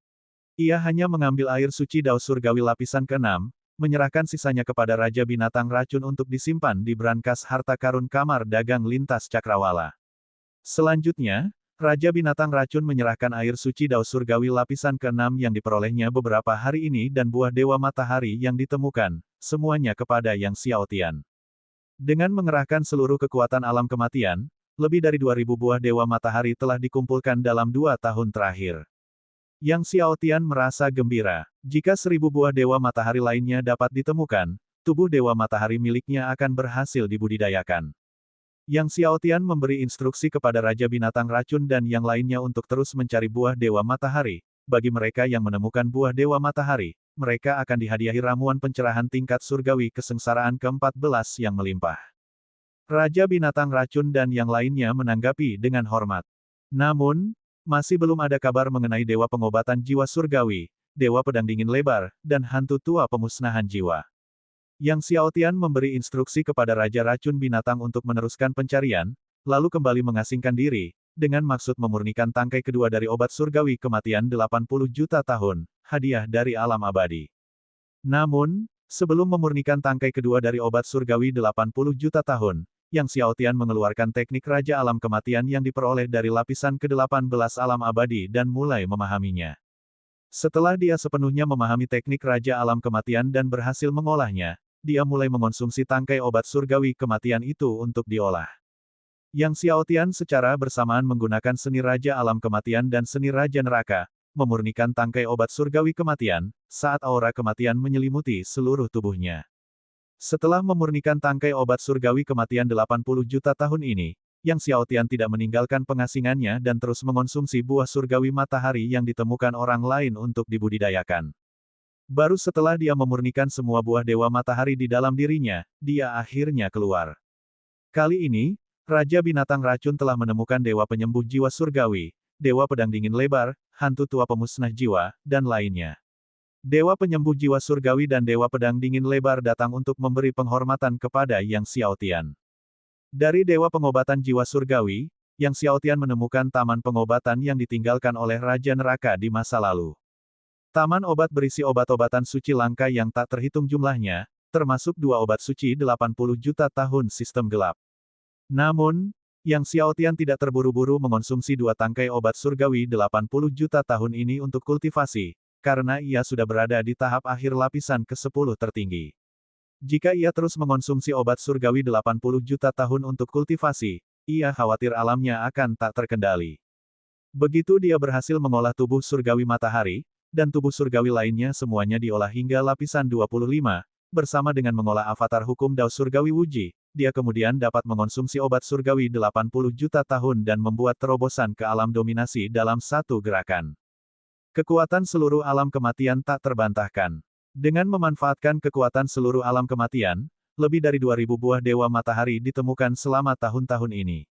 Ia hanya mengambil air suci dao surgawi lapisan ke-6, menyerahkan sisanya kepada Raja Binatang Racun untuk disimpan di brankas harta karun kamar dagang lintas cakrawala. Selanjutnya, Raja Binatang Racun menyerahkan air suci dao surgawi lapisan ke-6 yang diperolehnya beberapa hari ini dan buah dewa matahari yang ditemukan, semuanya kepada Yang Xiaotian. Dengan mengerahkan seluruh kekuatan alam kematian, lebih dari 2000 buah dewa matahari telah dikumpulkan dalam 2 tahun terakhir. Yang Xiaotian merasa gembira. Jika 1000 buah dewa matahari lainnya dapat ditemukan, tubuh dewa matahari miliknya akan berhasil dibudidayakan. Yang Xiaotian memberi instruksi kepada Raja Binatang Racun dan yang lainnya untuk terus mencari buah dewa matahari. Bagi mereka yang menemukan buah dewa matahari, mereka akan dihadiahi ramuan pencerahan tingkat surgawi kesengsaraan ke-14 yang melimpah. Raja Binatang Racun dan yang lainnya menanggapi dengan hormat. Namun, masih belum ada kabar mengenai dewa pengobatan jiwa surgawi, dewa pedang dingin lebar, dan hantu tua pemusnahan jiwa. Yang Xiaotian memberi instruksi kepada Raja Racun Binatang untuk meneruskan pencarian, lalu kembali mengasingkan diri, dengan maksud memurnikan tangkai kedua dari obat surgawi kematian 80 juta tahun, hadiah dari alam abadi. Namun, sebelum memurnikan tangkai kedua dari obat surgawi 80 juta tahun, Yang Xiaotian mengeluarkan teknik Raja Alam Kematian yang diperoleh dari lapisan ke-18 alam abadi dan mulai memahaminya. Setelah dia sepenuhnya memahami teknik Raja Alam Kematian dan berhasil mengolahnya, dia mulai mengonsumsi tangkai obat surgawi kematian itu untuk diolah. Yang Xiaotian secara bersamaan menggunakan seni Raja Alam Kematian dan seni Raja Neraka, memurnikan tangkai obat surgawi kematian, saat aura kematian menyelimuti seluruh tubuhnya. Setelah memurnikan tangkai obat surgawi kematian 80 juta tahun ini, Yang Xiaotian tidak meninggalkan pengasingannya dan terus mengonsumsi buah surgawi matahari yang ditemukan orang lain untuk dibudidayakan. Baru setelah dia memurnikan semua buah dewa matahari di dalam dirinya, dia akhirnya keluar. Kali ini, Raja Binatang Racun telah menemukan dewa penyembuh jiwa surgawi, dewa pedang dingin lebar, hantu tua pemusnah jiwa, dan lainnya. Dewa penyembuh jiwa surgawi dan dewa pedang dingin lebar datang untuk memberi penghormatan kepada Yang Xiaotian. Dari dewa pengobatan jiwa surgawi, Yang Xiaotian menemukan taman pengobatan yang ditinggalkan oleh Raja Neraka di masa lalu. Taman obat berisi obat-obatan suci langka yang tak terhitung jumlahnya, termasuk 2 obat suci 80 juta tahun sistem gelap. Namun, Yang Xiaotian tidak terburu-buru mengonsumsi 2 tangkai obat surgawi 80 juta tahun ini untuk kultivasi, karena ia sudah berada di tahap akhir lapisan ke-10 tertinggi. Jika ia terus mengonsumsi obat surgawi 80 juta tahun untuk kultivasi, ia khawatir alamnya akan tak terkendali. Begitu dia berhasil mengolah tubuh surgawi matahari, dan tubuh surgawi lainnya semuanya diolah hingga lapisan 25, bersama dengan mengolah avatar hukum dao surgawi Wuji, dia kemudian dapat mengonsumsi obat surgawi 80 juta tahun dan membuat terobosan ke alam dominasi dalam satu gerakan. Kekuatan seluruh alam kematian tak terbantahkan. Dengan memanfaatkan kekuatan seluruh alam kematian, lebih dari 2000 buah dewa matahari ditemukan selama tahun-tahun ini.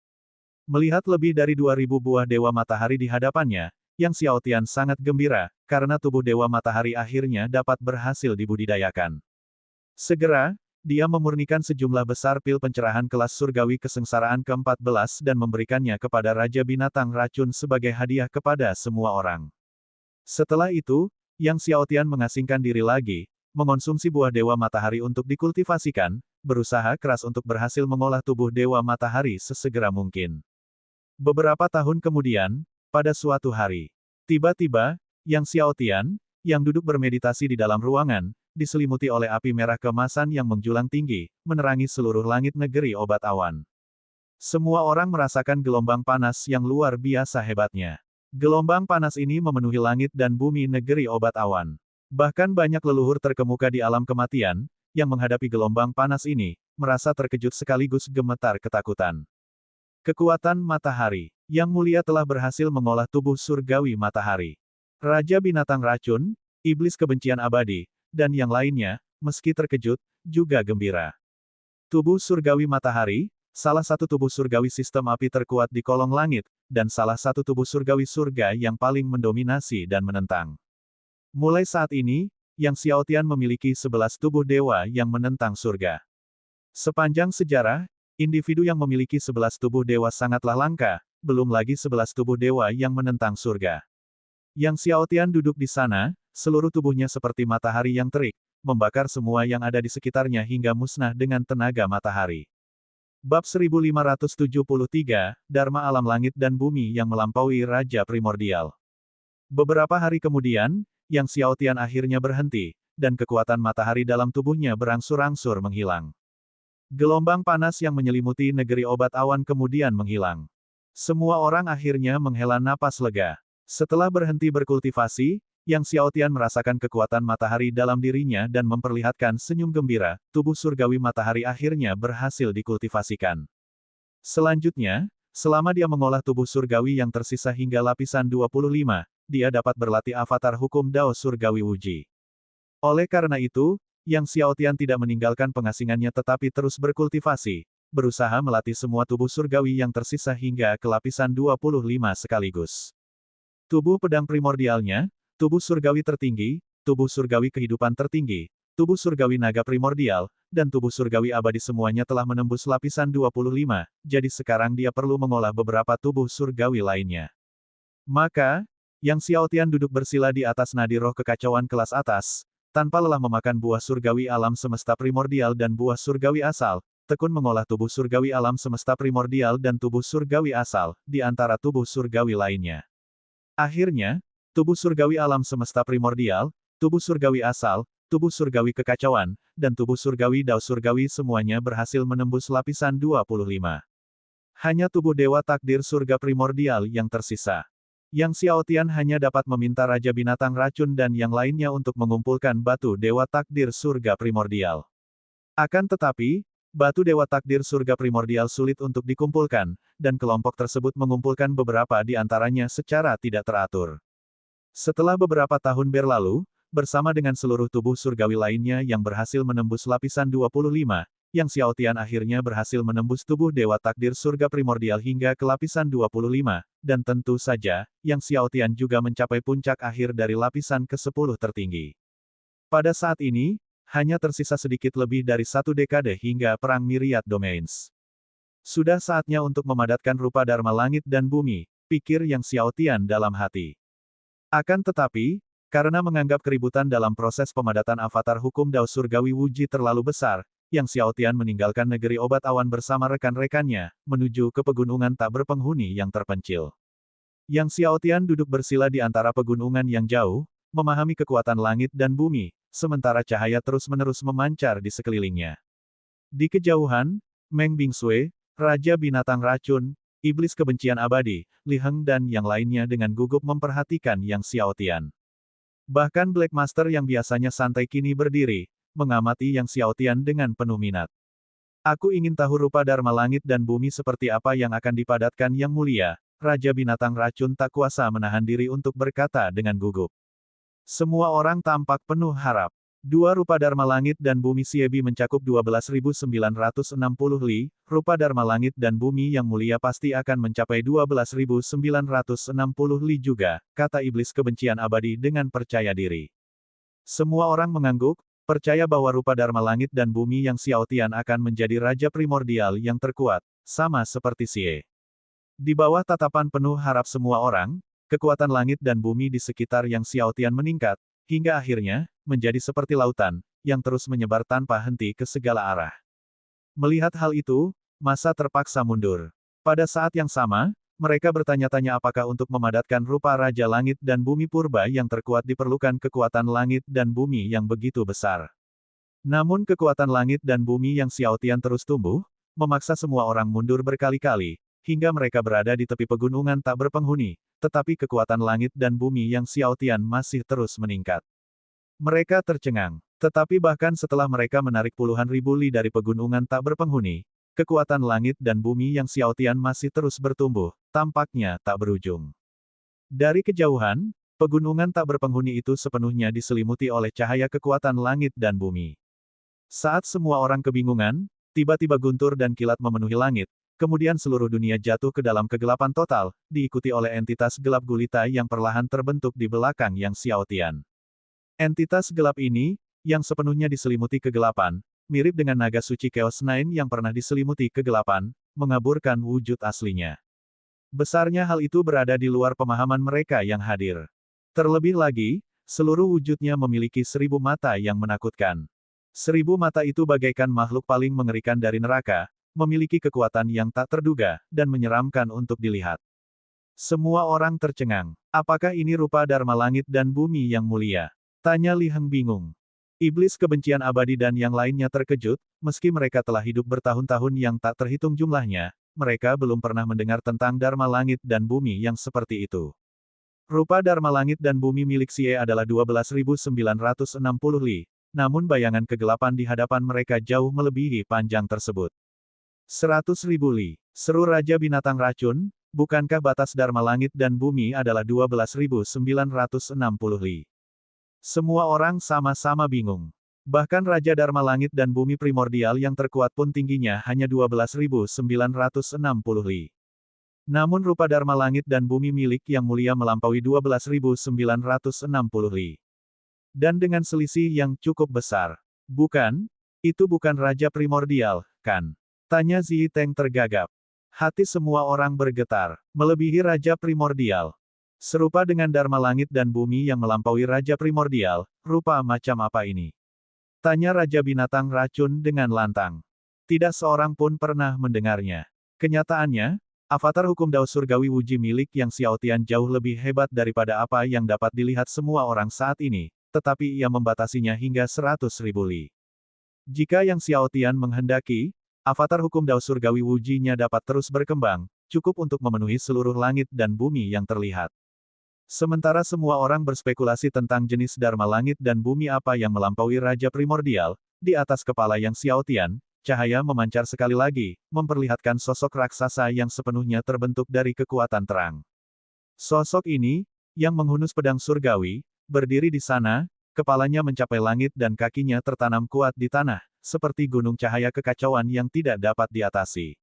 Melihat lebih dari 2000 buah dewa matahari di hadapannya, Yang Xiaotian sangat gembira, karena tubuh dewa matahari akhirnya dapat berhasil dibudidayakan. Segera, dia memurnikan sejumlah besar pil pencerahan kelas surgawi kesengsaraan ke-14 dan memberikannya kepada Raja Binatang Racun sebagai hadiah kepada semua orang. Setelah itu, Yang Xiaotian mengasingkan diri lagi, mengonsumsi buah Dewa Matahari untuk dikultivasikan, berusaha keras untuk berhasil mengolah tubuh Dewa Matahari sesegera mungkin. Beberapa tahun kemudian, pada suatu hari, tiba-tiba, Yang Xiaotian, yang duduk bermeditasi di dalam ruangan, diselimuti oleh api merah keemasan yang menjulang tinggi, menerangi seluruh langit negeri obat awan. Semua orang merasakan gelombang panas yang luar biasa hebatnya. Gelombang panas ini memenuhi langit dan bumi negeri obat awan. Bahkan banyak leluhur terkemuka di alam kematian, yang menghadapi gelombang panas ini, merasa terkejut sekaligus gemetar ketakutan. Kekuatan matahari. Yang mulia telah berhasil mengolah tubuh surgawi matahari. Raja binatang racun, iblis kebencian abadi, dan yang lainnya, meski terkejut, juga gembira. Tubuh surgawi matahari, salah satu tubuh surgawi sistem api terkuat di kolong langit, dan salah satu tubuh surgawi surga yang paling mendominasi dan menentang. Mulai saat ini, Yang Xiaotian memiliki 11 tubuh dewa yang menentang surga. Sepanjang sejarah, individu yang memiliki 11 tubuh dewa sangatlah langka, belum lagi 11 tubuh dewa yang menentang surga. Yang Xiaotian duduk di sana, seluruh tubuhnya seperti matahari yang terik, membakar semua yang ada di sekitarnya hingga musnah dengan tenaga matahari. Bab 1573, Dharma Alam Langit dan Bumi yang Melampaui Raja Primordial. Beberapa hari kemudian, Yang Xiaotian akhirnya berhenti, dan kekuatan matahari dalam tubuhnya berangsur-angsur menghilang. Gelombang panas yang menyelimuti negeri obat awan kemudian menghilang. Semua orang akhirnya menghela napas lega. Setelah berhenti berkultivasi, Yang Xiaotian merasakan kekuatan matahari dalam dirinya dan memperlihatkan senyum gembira, tubuh surgawi matahari akhirnya berhasil dikultivasikan. Selanjutnya, selama dia mengolah tubuh surgawi yang tersisa hingga lapisan 25, dia dapat berlatih avatar hukum Dao surgawi Wuji. Oleh karena itu, Yang Xiaotian tidak meninggalkan pengasingannya tetapi terus berkultivasi, berusaha melatih semua tubuh surgawi yang tersisa hingga ke lapisan 25 sekaligus. Tubuh pedang primordialnya, tubuh surgawi tertinggi, tubuh surgawi kehidupan tertinggi, tubuh surgawi naga primordial, dan tubuh surgawi abadi semuanya telah menembus lapisan 25, jadi sekarang dia perlu mengolah beberapa tubuh surgawi lainnya. Maka, Yang Xiaotian duduk bersila di atas nadi roh kekacauan kelas atas, tanpa lelah memakan buah surgawi alam semesta primordial dan buah surgawi asal, tekun mengolah tubuh surgawi alam semesta primordial dan tubuh surgawi asal, di antara tubuh surgawi lainnya. Akhirnya, tubuh surgawi alam semesta primordial, tubuh surgawi asal, tubuh surgawi kekacauan, dan tubuh surgawi Dao surgawi semuanya berhasil menembus lapisan 25. Hanya tubuh dewa takdir surga primordial yang tersisa. Yang Xiaotian hanya dapat meminta Raja Binatang Racun dan yang lainnya untuk mengumpulkan batu dewa takdir surga primordial. Akan tetapi, batu dewa takdir surga primordial sulit untuk dikumpulkan, dan kelompok tersebut mengumpulkan beberapa di antaranya secara tidak teratur. Setelah beberapa tahun berlalu, bersama dengan seluruh tubuh surgawi lainnya yang berhasil menembus lapisan 25, Yang Xiaotian akhirnya berhasil menembus tubuh dewa takdir surga primordial hingga ke lapisan 25, dan tentu saja, Yang Xiaotian juga mencapai puncak akhir dari lapisan ke-10 tertinggi. Pada saat ini, hanya tersisa sedikit lebih dari 1 dekade hingga Perang Myriad Domains. Sudah saatnya untuk memadatkan rupa Dharma langit dan bumi, pikir Yang Xiaotian dalam hati. Akan tetapi, karena menganggap keributan dalam proses pemadatan avatar hukum Dao surgawi Wuji terlalu besar, Yang Xiaotian meninggalkan negeri obat awan bersama rekan-rekannya, menuju ke pegunungan tak berpenghuni yang terpencil. Yang Xiaotian duduk bersila di antara pegunungan yang jauh, memahami kekuatan langit dan bumi, sementara cahaya terus-menerus memancar di sekelilingnya. Di kejauhan, Meng Bingsui, Raja Binatang Racun, Iblis Kebencian Abadi, Li Heng dan yang lainnya dengan gugup memperhatikan Yang Xiaotian. Bahkan Black Master yang biasanya santai kini berdiri, mengamati Yang Xiaotian dengan penuh minat. Aku ingin tahu rupa Dharma langit dan bumi seperti apa yang akan dipadatkan Yang Mulia. Raja Binatang Racun tak kuasa menahan diri untuk berkata dengan gugup. Semua orang tampak penuh harap. Dua rupa Dharma langit dan bumi Siebi mencakup 12.960 li, rupa Dharma langit dan bumi yang mulia pasti akan mencapai 12.960 li juga, kata Iblis Kebencian Abadi dengan percaya diri. Semua orang mengangguk, percaya bahwa rupa Dharma langit dan bumi yang Xiaotian akan menjadi raja primordial yang terkuat, sama seperti Xie. Di bawah tatapan penuh harap semua orang, kekuatan langit dan bumi di sekitar Yang Xiaotian meningkat, hingga akhirnya, menjadi seperti lautan, yang terus menyebar tanpa henti ke segala arah. Melihat hal itu, massa terpaksa mundur. Pada saat yang sama, mereka bertanya-tanya apakah untuk memadatkan rupa Raja Langit dan Bumi Purba yang terkuat diperlukan kekuatan langit dan bumi yang begitu besar. Namun kekuatan langit dan bumi yang Xiao Tian terus tumbuh, memaksa semua orang mundur berkali-kali, hingga mereka berada di tepi pegunungan tak berpenghuni, tetapi kekuatan langit dan bumi yang Xiao Tian masih terus meningkat. Mereka tercengang. Tetapi bahkan setelah mereka menarik puluhan ribu li dari pegunungan tak berpenghuni, kekuatan langit dan bumi yang Xiao Tian masih terus bertumbuh, tampaknya tak berujung. Dari kejauhan, pegunungan tak berpenghuni itu sepenuhnya diselimuti oleh cahaya kekuatan langit dan bumi. Saat semua orang kebingungan, tiba-tiba guntur dan kilat memenuhi langit, kemudian seluruh dunia jatuh ke dalam kegelapan total, diikuti oleh entitas gelap gulita yang perlahan terbentuk di belakang yang Xiao Tian. Entitas gelap ini, yang sepenuhnya diselimuti kegelapan, mirip dengan naga suci Chaos Nine yang pernah diselimuti kegelapan, mengaburkan wujud aslinya. Besarnya hal itu berada di luar pemahaman mereka yang hadir. Terlebih lagi, seluruh wujudnya memiliki 1000 mata yang menakutkan. 1000 mata itu bagaikan makhluk paling mengerikan dari neraka, memiliki kekuatan yang tak terduga, dan menyeramkan untuk dilihat. Semua orang tercengang. Apakah ini rupa Dharma Langit dan Bumi yang mulia? Tanya Li Heng bingung. Iblis kebencian abadi dan yang lainnya terkejut, meski mereka telah hidup bertahun-tahun yang tak terhitung jumlahnya, mereka belum pernah mendengar tentang Dharma Langit dan Bumi yang seperti itu. Rupa Dharma Langit dan Bumi milik Xie adalah 12.960 li, namun bayangan kegelapan di hadapan mereka jauh melebihi panjang tersebut. 100.000 li. Seru Raja Binatang Racun, bukankah batas Dharma Langit dan Bumi adalah 12.960 li? Semua orang sama-sama bingung. Bahkan Raja Dharma Langit dan Bumi Primordial yang terkuat pun tingginya hanya 12.960 li. Namun rupa Dharma Langit dan Bumi milik yang mulia melampaui 12.960 li. Dan dengan selisih yang cukup besar. Bukan? Itu bukan Raja Primordial, kan? Tanya Zi Teng tergagap. Hati semua orang bergetar. Melebihi Raja Primordial. Serupa dengan Dharma Langit dan Bumi yang melampaui Raja Primordial, rupa macam apa ini? Tanya Raja Binatang Racun dengan lantang. Tidak seorang pun pernah mendengarnya. Kenyataannya, avatar hukum Dao Surgawi Wuji milik yang Xiao Tian jauh lebih hebat daripada apa yang dapat dilihat semua orang saat ini, tetapi ia membatasinya hingga 100.000 li. Jika yang Xiao Tian menghendaki, avatar hukum Dao Surgawi Wuji-nya dapat terus berkembang, cukup untuk memenuhi seluruh langit dan bumi yang terlihat. Sementara semua orang berspekulasi tentang jenis Dharma Langit dan Bumi apa yang melampaui Raja Primordial, di atas kepala yang Xiao Tian, cahaya memancar sekali lagi, memperlihatkan sosok raksasa yang sepenuhnya terbentuk dari kekuatan terang. Sosok ini, yang menghunus pedang surgawi, berdiri di sana, kepalanya mencapai langit dan kakinya tertanam kuat di tanah, seperti gunung cahaya kekacauan yang tidak dapat diatasi.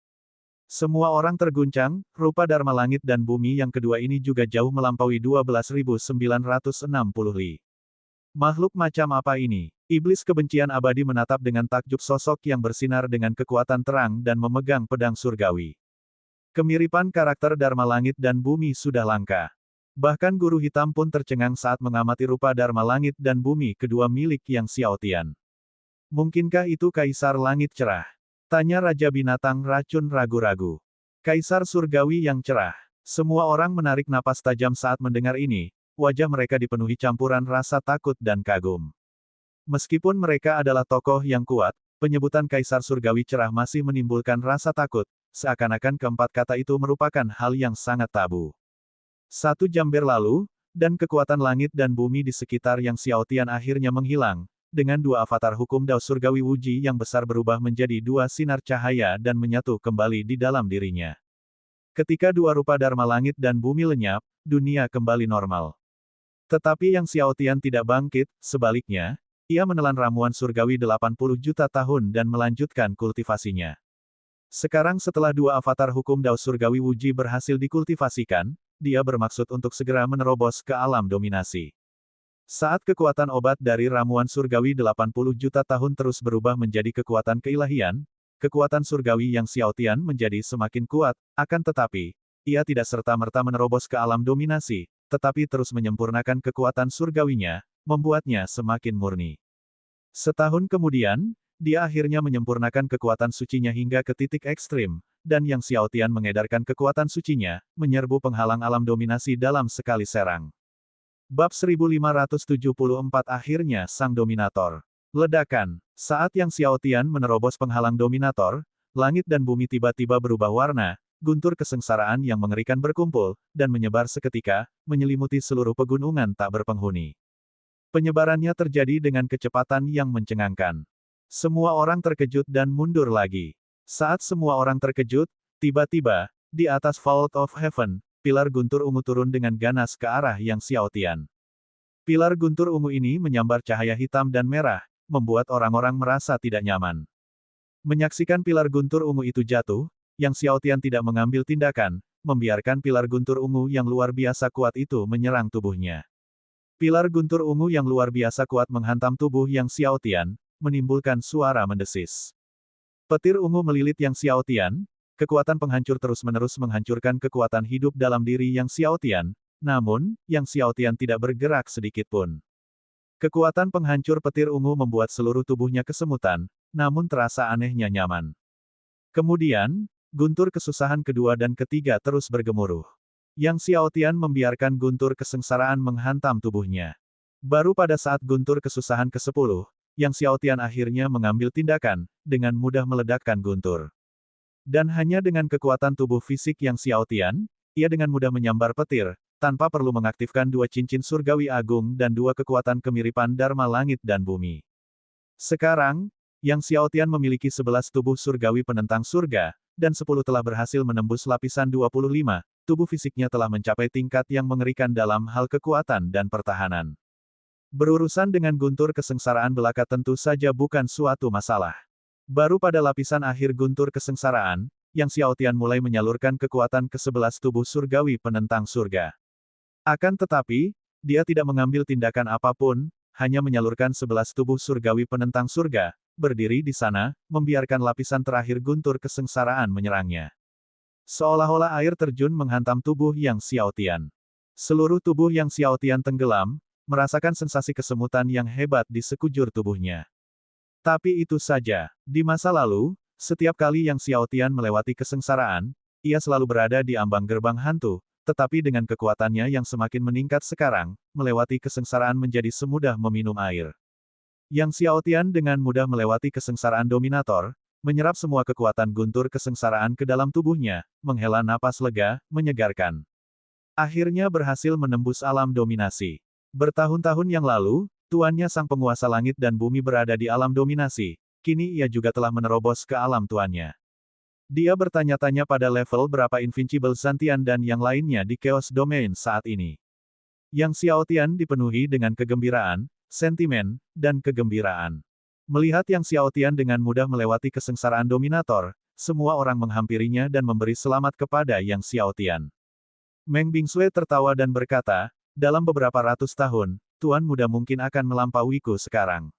Semua orang terguncang, rupa Dharma Langit dan Bumi yang kedua ini juga jauh melampaui 12.960 li. Makhluk macam apa ini? Iblis kebencian abadi menatap dengan takjub sosok yang bersinar dengan kekuatan terang dan memegang pedang surgawi. Kemiripan karakter Dharma Langit dan Bumi sudah langka. Bahkan guru hitam pun tercengang saat mengamati rupa Dharma Langit dan Bumi kedua milik yang Xiao Tian. Mungkinkah itu Kaisar Langit Cerah? Tanya Raja Binatang Racun ragu-ragu. Kaisar Surgawi yang cerah. Semua orang menarik napas tajam saat mendengar ini, wajah mereka dipenuhi campuran rasa takut dan kagum. Meskipun mereka adalah tokoh yang kuat, penyebutan Kaisar Surgawi Cerah masih menimbulkan rasa takut, seakan-akan keempat kata itu merupakan hal yang sangat tabu. 1 jam berlalu, dan kekuatan langit dan bumi di sekitar yang Xiao Tian akhirnya menghilang, dengan 2 avatar hukum Dao Surgawi Wuji yang besar berubah menjadi 2 sinar cahaya dan menyatu kembali di dalam dirinya. Ketika 2 rupa Dharma Langit dan Bumi lenyap, dunia kembali normal. Tetapi yang Xiao Tian tidak bangkit, sebaliknya, ia menelan ramuan surgawi 80 juta tahun dan melanjutkan kultivasinya. Sekarang setelah 2 avatar hukum Dao Surgawi Wuji berhasil dikultivasikan, dia bermaksud untuk segera menerobos ke alam dominasi. Saat kekuatan obat dari ramuan surgawi 80 juta tahun terus berubah menjadi kekuatan keilahian, kekuatan surgawi yang Xiao Tian menjadi semakin kuat, akan tetapi, ia tidak serta-merta menerobos ke alam dominasi, tetapi terus menyempurnakan kekuatan surgawinya, membuatnya semakin murni. Setahun kemudian, dia akhirnya menyempurnakan kekuatan sucinya hingga ke titik ekstrim, dan Yang Xiaotian mengedarkan kekuatan sucinya, menyerbu penghalang alam dominasi dalam sekali serang. Bab 1574 akhirnya Sang Dominator. Ledakan. Saat Yang Xiaotian menerobos penghalang dominator, langit dan bumi tiba-tiba berubah warna, guntur kesengsaraan yang mengerikan berkumpul, dan menyebar seketika, menyelimuti seluruh pegunungan tak berpenghuni. Penyebarannya terjadi dengan kecepatan yang mencengangkan. Semua orang terkejut dan mundur lagi. Saat semua orang terkejut, tiba-tiba, di atas Vault of Heaven, pilar guntur ungu turun dengan ganas ke arah Yang Xiaotian. Pilar guntur ungu ini menyambar cahaya hitam dan merah, membuat orang-orang merasa tidak nyaman. Menyaksikan pilar guntur ungu itu jatuh, Yang Xiaotian tidak mengambil tindakan, membiarkan pilar guntur ungu yang luar biasa kuat itu menyerang tubuhnya. Pilar guntur ungu yang luar biasa kuat menghantam tubuh Yang Xiaotian, menimbulkan suara mendesis. Petir ungu melilit Yang Xiaotian, kekuatan penghancur terus-menerus menghancurkan kekuatan hidup dalam diri Yang Xiaotian, namun, Yang Xiaotian tidak bergerak sedikitpun. Kekuatan penghancur petir ungu membuat seluruh tubuhnya kesemutan, namun terasa anehnya nyaman. Kemudian, guntur kesusahan kedua dan ketiga terus bergemuruh. Yang Xiaotian membiarkan guntur kesengsaraan menghantam tubuhnya. Baru pada saat guntur kesusahan ke-10, Yang Xiaotian akhirnya mengambil tindakan, dengan mudah meledakkan guntur. Dan hanya dengan kekuatan tubuh fisik Yang Xiaotian, ia dengan mudah menyambar petir, tanpa perlu mengaktifkan dua cincin surgawi agung dan dua kekuatan kemiripan Dharma langit dan bumi. Sekarang, Yang Xiaotian memiliki 11 tubuh surgawi penentang surga, dan 10 telah berhasil menembus lapisan 25, tubuh fisiknya telah mencapai tingkat yang mengerikan dalam hal kekuatan dan pertahanan. Berurusan dengan guntur kesengsaraan belaka tentu saja bukan suatu masalah. Baru pada lapisan akhir guntur kesengsaraan, Yang Xiaotian mulai menyalurkan kekuatan ke-11 tubuh surgawi penentang surga. Akan tetapi, dia tidak mengambil tindakan apapun, hanya menyalurkan 11 tubuh surgawi penentang surga, berdiri di sana, membiarkan lapisan terakhir guntur kesengsaraan menyerangnya. Seolah-olah air terjun menghantam tubuh Yang Xiaotian. Seluruh tubuh Yang Xiaotian tenggelam, merasakan sensasi kesemutan yang hebat di sekujur tubuhnya. Tapi itu saja, di masa lalu, setiap kali Yang Xiaotian melewati kesengsaraan, ia selalu berada di ambang gerbang hantu, tetapi dengan kekuatannya yang semakin meningkat sekarang, melewati kesengsaraan menjadi semudah meminum air. Yang Xiaotian dengan mudah melewati kesengsaraan dominator, menyerap semua kekuatan guntur kesengsaraan ke dalam tubuhnya, menghela napas lega, menyegarkan. Akhirnya berhasil menembus alam dominasi. Bertahun-tahun yang lalu, tuannya sang penguasa langit dan bumi berada di alam dominasi, kini ia juga telah menerobos ke alam tuannya. Dia bertanya-tanya pada level berapa Invincible Zantian dan yang lainnya di Chaos Domain saat ini. Yang Xiaotian dipenuhi dengan kegembiraan, sentimen, dan kegembiraan. Melihat Yang Xiaotian dengan mudah melewati kesengsaraan dominator, semua orang menghampirinya dan memberi selamat kepada Yang Xiaotian. Meng Bingsue tertawa dan berkata, dalam beberapa ratus tahun, Tuan Muda mungkin akan melampauiku sekarang.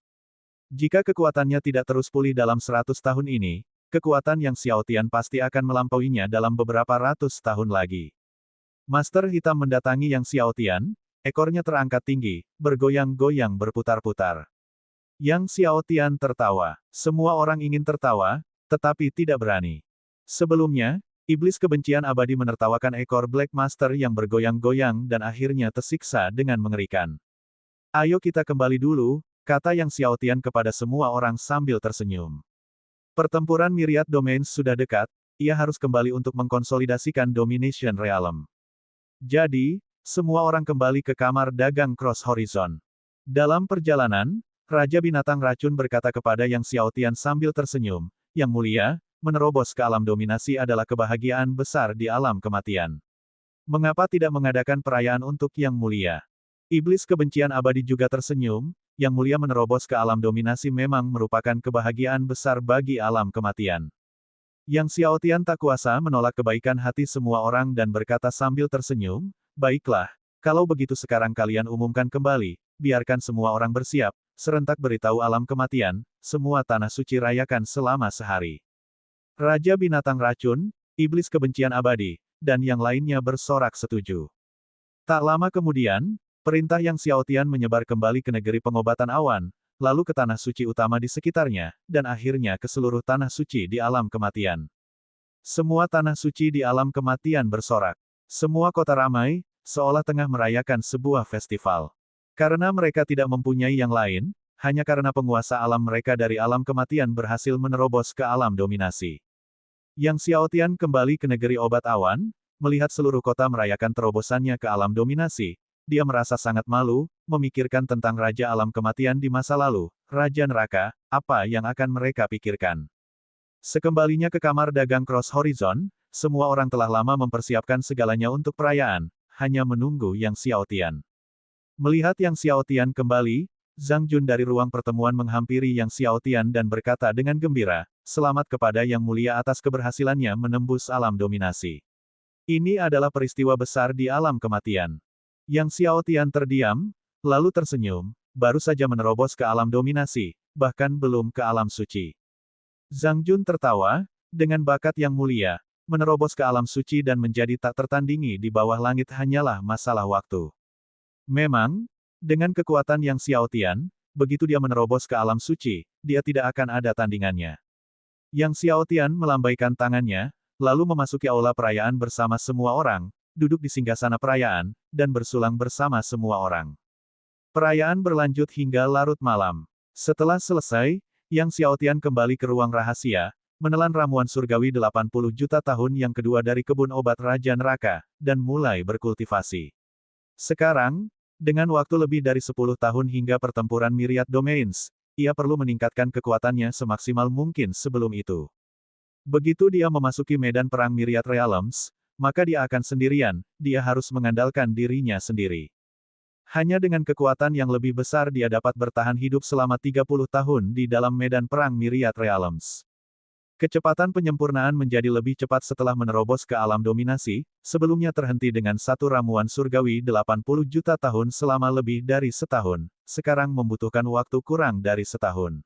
Jika kekuatannya tidak terus pulih dalam 100 tahun ini, kekuatan Yang Xiaotian pasti akan melampauinya dalam beberapa ratus tahun lagi. Master Hitam mendatangi Yang Xiaotian, ekornya terangkat tinggi, bergoyang-goyang berputar-putar. Yang Xiaotian tertawa. Semua orang ingin tertawa, tetapi tidak berani. Sebelumnya, iblis kebencian abadi menertawakan ekor Black Master yang bergoyang-goyang dan akhirnya tersiksa dengan mengerikan. Ayo kita kembali dulu, kata Yang Xiaotian kepada semua orang sambil tersenyum. Pertempuran Myriad Domains sudah dekat, ia harus kembali untuk mengkonsolidasikan Domination Realm. Jadi, semua orang kembali ke kamar dagang Cross Horizon. Dalam perjalanan, Raja Binatang Racun berkata kepada Yang Xiaotian sambil tersenyum, Yang Mulia, menerobos ke alam dominasi adalah kebahagiaan besar di alam kematian. Mengapa tidak mengadakan perayaan untuk Yang Mulia? Iblis kebencian abadi juga tersenyum, Yang Mulia menerobos ke alam dominasi memang merupakan kebahagiaan besar bagi alam kematian. Yang Xiaotian tak kuasa menolak kebaikan hati semua orang dan berkata sambil tersenyum, baiklah, kalau begitu sekarang kalian umumkan kembali, biarkan semua orang bersiap, serentak beritahu alam kematian, semua tanah suci rayakan selama sehari. Raja Binatang Racun, Iblis Kebencian Abadi, dan yang lainnya bersorak setuju. Tak lama kemudian, Perintah Yang Xiaotian menyebar kembali ke negeri pengobatan awan, lalu ke tanah suci utama di sekitarnya, dan akhirnya ke seluruh tanah suci di alam kematian. Semua tanah suci di alam kematian bersorak. Semua kota ramai, seolah tengah merayakan sebuah festival. Karena mereka tidak mempunyai yang lain, hanya karena penguasa alam mereka dari alam kematian berhasil menerobos ke alam dominasi. Yang Xiaotian kembali ke negeri obat awan, melihat seluruh kota merayakan terobosannya ke alam dominasi. Dia merasa sangat malu, memikirkan tentang Raja Alam Kematian di masa lalu, Raja Neraka, apa yang akan mereka pikirkan. Sekembalinya ke kamar dagang Cross Horizon, semua orang telah lama mempersiapkan segalanya untuk perayaan, hanya menunggu Yang Xiaotian. Melihat Yang Xiaotian kembali, Zhang Jun dari ruang pertemuan menghampiri Yang Xiaotian dan berkata dengan gembira, "Selamat kepada Yang Mulia atas keberhasilannya menembus alam dominasi. Ini adalah peristiwa besar di alam kematian." Yang Xiaotian terdiam, lalu tersenyum, baru saja menerobos ke alam dominasi, bahkan belum ke alam suci. Zhang Jun tertawa, dengan bakat yang mulia, menerobos ke alam suci dan menjadi tak tertandingi di bawah langit hanyalah masalah waktu. Memang, dengan kekuatan Yang Xiaotian, begitu dia menerobos ke alam suci, dia tidak akan ada tandingannya. Yang Xiaotian melambaikan tangannya, lalu memasuki aula perayaan bersama semua orang, duduk di singgasana perayaan, dan bersulang bersama semua orang. Perayaan berlanjut hingga larut malam. Setelah selesai, Yang Xiaotian kembali ke ruang rahasia, menelan ramuan surgawi 80 juta tahun yang kedua dari kebun obat Raja Neraka, dan mulai berkultivasi. Sekarang, dengan waktu lebih dari 10 tahun hingga pertempuran Myriad Domains, ia perlu meningkatkan kekuatannya semaksimal mungkin sebelum itu. Begitu dia memasuki medan perang Myriad Realms, maka dia akan sendirian, dia harus mengandalkan dirinya sendiri. Hanya dengan kekuatan yang lebih besar dia dapat bertahan hidup selama 30 tahun di dalam medan perang Myriad Realms. Kecepatan penyempurnaan menjadi lebih cepat setelah menerobos ke alam dominasi, sebelumnya terhenti dengan satu ramuan surgawi 80 juta tahun selama lebih dari setahun, sekarang membutuhkan waktu kurang dari setahun.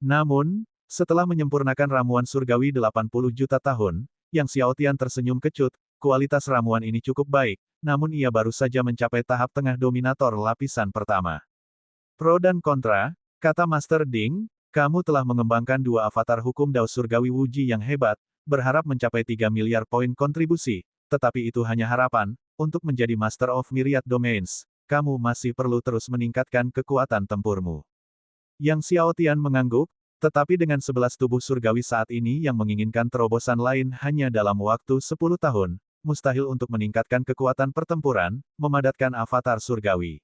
Namun, setelah menyempurnakan ramuan surgawi 80 juta tahun, Yang Xiaotian tersenyum kecut, kualitas ramuan ini cukup baik, namun ia baru saja mencapai tahap tengah dominator lapisan pertama. Pro dan kontra, kata Master Ding, kamu telah mengembangkan dua avatar hukum Dao Surgawi Wuji yang hebat, berharap mencapai 3 miliar poin kontribusi, tetapi itu hanya harapan, untuk menjadi Master of Myriad Domains, kamu masih perlu terus meningkatkan kekuatan tempurmu. Yang Xiaotian mengangguk, tetapi dengan 11 tubuh surgawi saat ini yang menginginkan terobosan lain hanya dalam waktu 10 tahun, mustahil untuk meningkatkan kekuatan pertempuran, memadatkan avatar surgawi.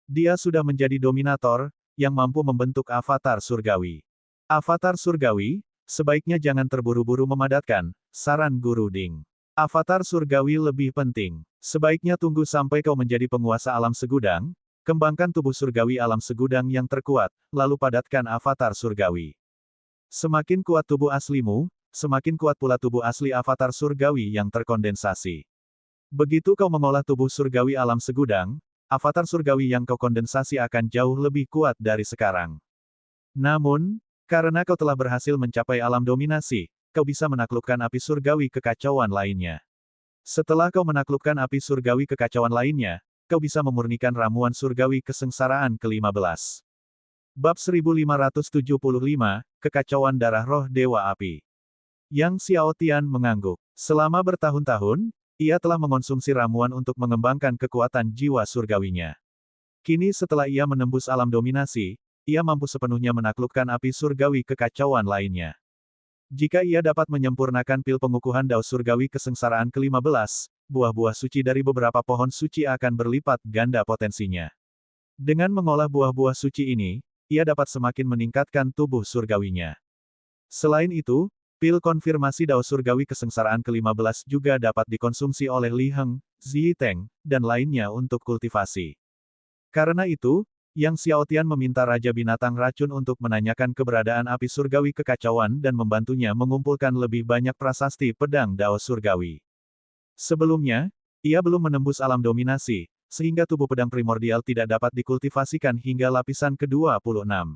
Dia sudah menjadi dominator, yang mampu membentuk avatar surgawi. Avatar surgawi, sebaiknya jangan terburu-buru memadatkan, saran Guru Ding. Avatar surgawi lebih penting. Sebaiknya tunggu sampai kau menjadi penguasa alam segudang, kembangkan tubuh surgawi alam segudang yang terkuat, lalu padatkan avatar surgawi. Semakin kuat tubuh aslimu, semakin kuat pula tubuh asli avatar surgawi yang terkondensasi. Begitu kau mengolah tubuh surgawi alam segudang, avatar surgawi yang kau kondensasi akan jauh lebih kuat dari sekarang. Namun, karena kau telah berhasil mencapai alam dominasi, kau bisa menaklukkan api surgawi kekacauan lainnya. Setelah kau menaklukkan api surgawi kekacauan lainnya, kau bisa memurnikan ramuan surgawi kesengsaraan ke-15. Bab 1575, Kekacauan Darah Roh Dewa Api. Yang Xiaotian mengangguk. Selama bertahun-tahun, ia telah mengonsumsi ramuan untuk mengembangkan kekuatan jiwa surgawinya. Kini setelah ia menembus alam dominasi, ia mampu sepenuhnya menaklukkan api surgawi kekacauan lainnya. Jika ia dapat menyempurnakan pil pengukuhan Dao Surgawi kesengsaraan ke-15, buah-buah suci dari beberapa pohon suci akan berlipat ganda potensinya. Dengan mengolah buah-buah suci ini, ia dapat semakin meningkatkan tubuh surgawinya. Selain itu, pil konfirmasi Dao Surgawi kesengsaraan ke-15 juga dapat dikonsumsi oleh Li Heng, Zi Teng, dan lainnya untuk kultivasi. Karena itu, Yang Xiaotian meminta Raja Binatang Racun untuk menanyakan keberadaan api surgawi kekacauan dan membantunya mengumpulkan lebih banyak prasasti pedang Dao Surgawi. Sebelumnya, ia belum menembus alam dominasi, sehingga tubuh pedang primordial tidak dapat dikultivasikan hingga lapisan ke-26.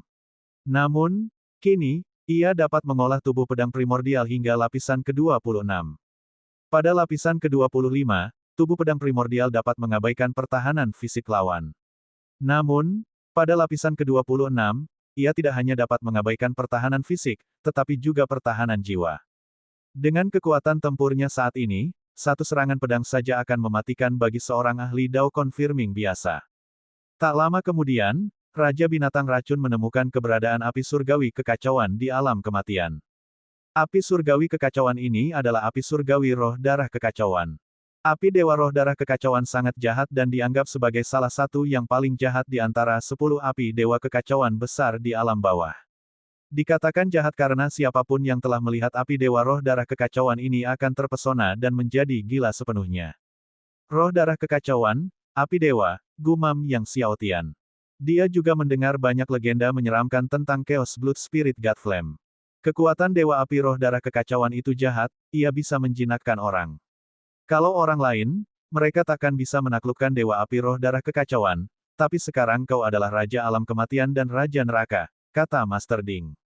Namun, kini, ia dapat mengolah tubuh pedang primordial hingga lapisan ke-26. Pada lapisan ke-25, tubuh pedang primordial dapat mengabaikan pertahanan fisik lawan. Namun, pada lapisan ke-26, ia tidak hanya dapat mengabaikan pertahanan fisik, tetapi juga pertahanan jiwa. Dengan kekuatan tempurnya saat ini, satu serangan pedang saja akan mematikan bagi seorang ahli Dao Confirming biasa. Tak lama kemudian, Raja Binatang Racun menemukan keberadaan api surgawi kekacauan di alam kematian. Api surgawi kekacauan ini adalah api surgawi roh darah kekacauan. Api Dewa Roh Darah Kekacauan sangat jahat dan dianggap sebagai salah satu yang paling jahat di antara 10 api Dewa Kekacauan besar di alam bawah. Dikatakan jahat karena siapapun yang telah melihat api Dewa Roh Darah Kekacauan ini akan terpesona dan menjadi gila sepenuhnya. Roh Darah Kekacauan, api Dewa, gumam Yang Xiaotian. Dia juga mendengar banyak legenda menyeramkan tentang Chaos Blood Spirit God Flame. Kekuatan Dewa Api Roh Darah Kekacauan itu jahat, ia bisa menjinakkan orang. Kalau orang lain, mereka takkan bisa menaklukkan Dewa Api Roh Darah Kekacauan, tapi sekarang kau adalah Raja Alam Kematian dan Raja Neraka, kata Master Ding.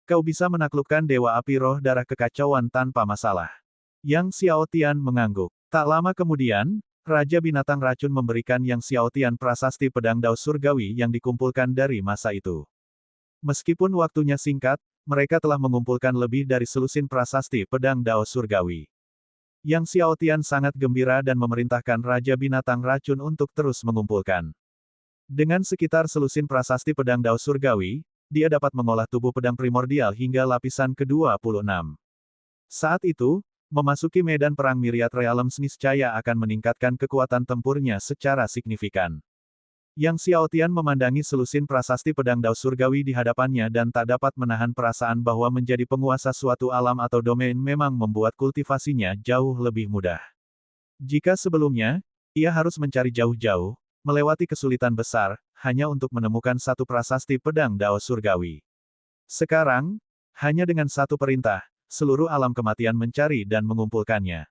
Kau bisa menaklukkan Dewa Api Roh Darah Kekacauan tanpa masalah. Yang Xiaotian mengangguk. Tak lama kemudian, Raja Binatang Racun memberikan Yang Xiaotian prasasti pedang Dao Surgawi yang dikumpulkan dari masa itu. Meskipun waktunya singkat, mereka telah mengumpulkan lebih dari selusin prasasti pedang Dao Surgawi. Yang Xiaotian sangat gembira dan memerintahkan Raja Binatang Racun untuk terus mengumpulkan. Dengan sekitar selusin prasasti pedang Dao Surgawi, dia dapat mengolah tubuh pedang primordial hingga lapisan ke-26. Saat itu, memasuki medan perang Myriad Realms niscaya akan meningkatkan kekuatan tempurnya secara signifikan. Yang Xiaotian memandangi selusin prasasti pedang Dao Surgawi di hadapannya dan tak dapat menahan perasaan bahwa menjadi penguasa suatu alam atau domain memang membuat kultivasinya jauh lebih mudah. Jika sebelumnya, ia harus mencari jauh-jauh, melewati kesulitan besar, hanya untuk menemukan satu prasasti pedang Dao Surgawi. Sekarang, hanya dengan satu perintah, seluruh alam kematian mencari dan mengumpulkannya.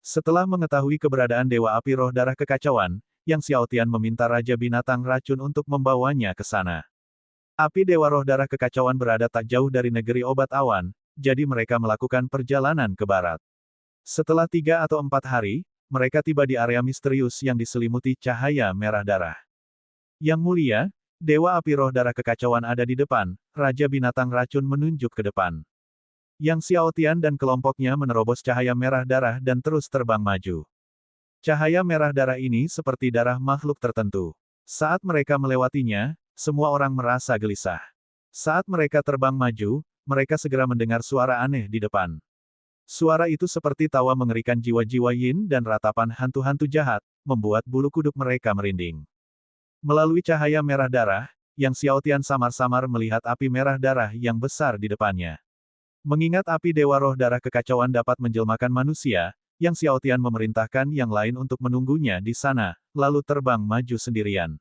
Setelah mengetahui keberadaan Dewa Api Roh Darah Kekacauan, Yang Xiaotian meminta Raja Binatang Racun untuk membawanya ke sana. Api Dewa Roh Darah Kekacauan berada tak jauh dari negeri obat awan, jadi mereka melakukan perjalanan ke barat. Setelah 3 atau 4 hari, mereka tiba di area misterius yang diselimuti cahaya merah darah. Yang mulia, Dewa Api Roh Darah Kekacauan ada di depan, Raja Binatang Racun menunjuk ke depan. Yang Xiaotian dan kelompoknya menerobos cahaya merah darah dan terus terbang maju. Cahaya merah darah ini seperti darah makhluk tertentu. Saat mereka melewatinya, semua orang merasa gelisah. Saat mereka terbang maju, mereka segera mendengar suara aneh di depan. Suara itu seperti tawa mengerikan jiwa-jiwa yin dan ratapan hantu-hantu jahat, membuat bulu kuduk mereka merinding. Melalui cahaya merah darah, Yang Xiaotian samar-samar melihat api merah darah yang besar di depannya. Mengingat api Dewa Roh Darah Kekacauan dapat menjelmakan manusia, Yang Xiaotian memerintahkan yang lain untuk menunggunya di sana, lalu terbang maju sendirian.